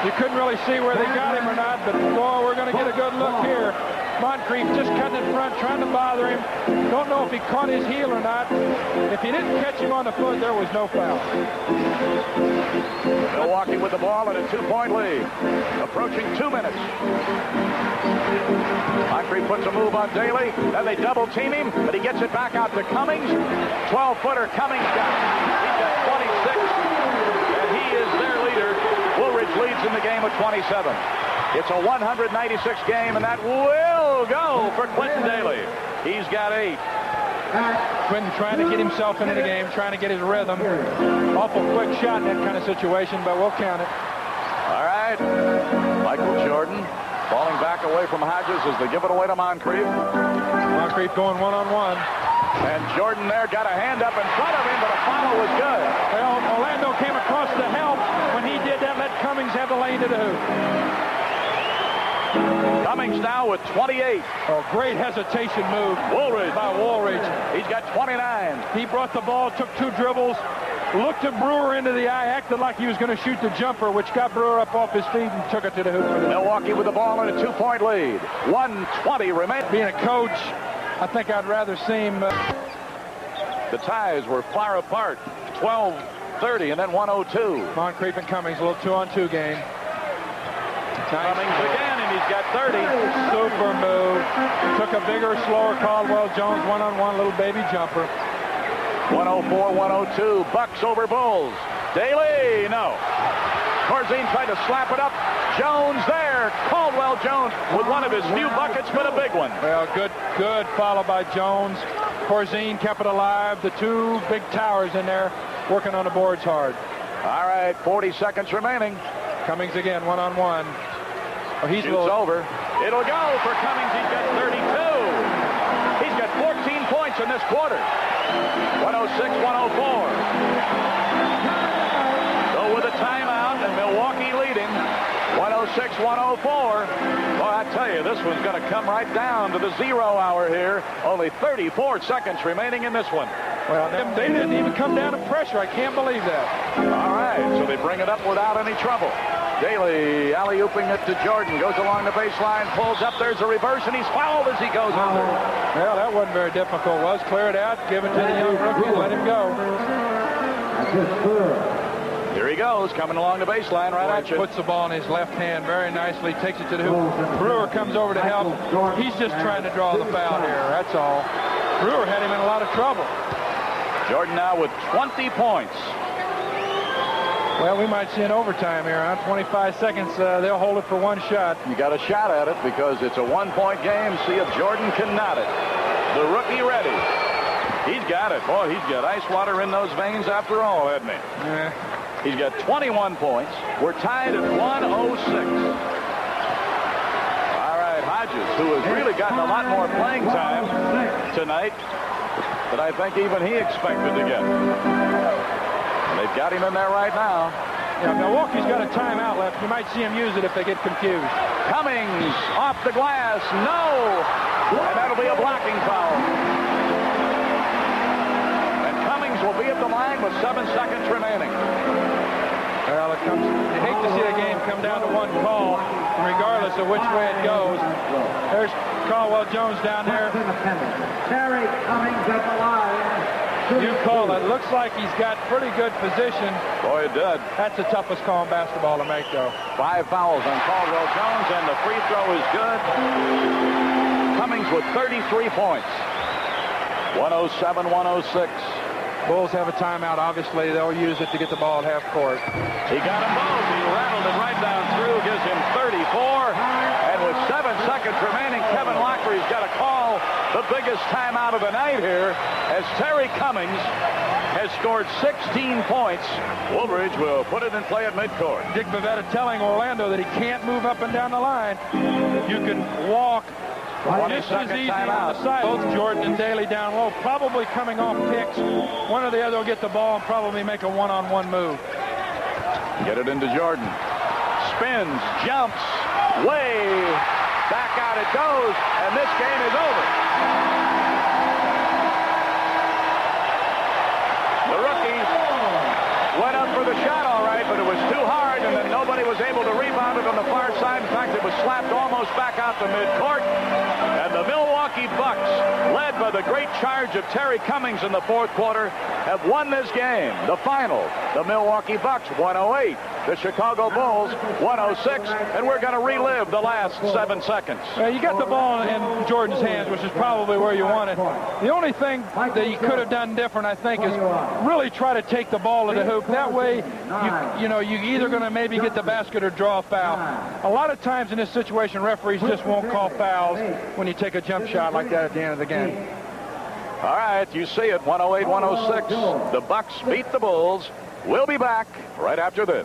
You couldn't really see where they got him or not, but boy, we're going to get a good look here. Moncrief just cutting in front, trying to bother him. Don't know if he caught his heel or not. If he didn't catch him on the foot, there was no foul. Milwaukee with the ball and a 2-point lead. Approaching 2 minutes. Moncrief puts a move on Daly. Then they double team him, but he gets it back out to Cummings. 12-footer Cummings got it. He's got 26, and he is their leader. Woolridge leads in the game with 27. It's a 196 game, and that will go for Quentin Daly. He's got 8. Quentin trying to get himself into the game, trying to get his rhythm. Awful quick shot in that kind of situation, but we'll count it. All right. Michael Jordan falling back away from Hodges as they give it away to Moncrief. Moncrief going one-on-one. And Jordan there got a hand up in front of him, but a foul was good. Well, Orlando came across to help. When he did that, let Cummings have the lane to the hoop. Cummings now with 28. Oh, great hesitation move. Woolridge. By Woolridge. He's got 29. He brought the ball, took 2 dribbles, looked at Brewer into the eye, acted like he was going to shoot the jumper, which got Brewer up off his feet and took it to the hoop. Milwaukee with the ball and a 2-point lead. 1:20 remains. Being a coach, I think I'd rather see him. The ties were far apart. 12-30 and then 102. Moncrief and Cummings, a little 2-on-2 game. Cummings again, and he's got 30. Super move. Took a bigger, slower Caldwell Jones one-on-one little baby jumper. 104-102. Bucks over Bulls. Daly, no. Corzine tried to slap it up. Jones there. Caldwell Jones with one of his few buckets, but a big one. Well, good follow by Jones. Corzine kept it alive. The 2 big towers in there working on the boards hard. All right, 40 seconds remaining. Cummings again, one-on-one. Oh, he's Shoots over. It'll go for Cummings. He's got 32. He's got 14 points in this quarter. 106-104. So with a timeout and Milwaukee leading, 106-104. Well, I tell you, this one's going to come right down to the 0 hour here. Only 34 seconds remaining in this one. Well, they didn't even come down to pressure. I can't believe that. All right, so they bring it up without any trouble. Daly alley-ooping it to Jordan. Goes along the baseline, pulls up. There's a reverse, and he's fouled as he goes under. Well, that wasn't very difficult. Was clear it out, give it to the young rookie, let him go. Here he goes, coming along the baseline right at you. Puts the ball in his left hand very nicely, takes it to the hoop. Brewer comes over to help. He's just trying to draw the foul here, that's all. Brewer had him in a lot of trouble. Jordan now with 20 points. Well, we might see an overtime here, huh? 25 seconds, they'll hold it for 1 shot. You got a shot at it because it's a 1-point game. See if Jordan can knot it. The rookie ready. He's got it. Boy, he's got ice water in those veins after all, hasn't he? Yeah. He's got 21 points. We're tied at 106. All right, Hodges, who has really gotten a lot more playing time tonight than I think even he expected to get. And they've got him in there right now. Yeah, Milwaukee's got a timeout left. You might see him use it if they get confused. Cummings off the glass. No! And that'll be a blocking foul. And Cummings will be at the line with 7 seconds remaining. Well, you hate to see a game come down to 1 call, regardless of which way it goes. There's Caldwell Jones down there. Terry Cummings at the line. You call it. Looks like he's got pretty good position. Boy, it did. That's the toughest call in basketball to make, though. 5 fouls on Caldwell Jones, and the free throw is good. Cummings with 33 points. 107-106. Bulls have a timeout. Obviously, they'll use it to get the ball at half court. He got them both. He rattled it right down through, gives him 34. And with 7 seconds remaining, Kevin Lockery's got to call the biggest timeout of the night here as Terry Cummings has scored 16 points. Woolridge will put it in play at midcourt. Dick Bavetta telling Orlando that he can't move up and down the line. You can walk. This is easy on the side. Both Jordan and Daly down low, probably coming off picks. One or the other will get the ball and probably make a one-on-one move. Get it into Jordan. Spins, jumps, way back out it goes, and this game is over. Milwaukee was able to rebound it on the far side. In fact, it was slapped almost back out to midcourt. And the Milwaukee Bucks, led by the great charge of Terry Cummings in the fourth quarter, have won this game. The final, the Milwaukee Bucks 108, the Chicago Bulls 106, and we're going to relive the last 7 seconds. You got the ball in Jordan's hands, which is probably where you want it. The only thing that you could have done different, I think, is really try to take the ball to the hoop. That way, you're either going to maybe get the basket or draw a foul. A lot of times in this situation, referees just won't call fouls when you take a jump shot like that at the end of the game. All right, you see it, 108-106. The Bucks beat the Bulls. We'll be back right after this.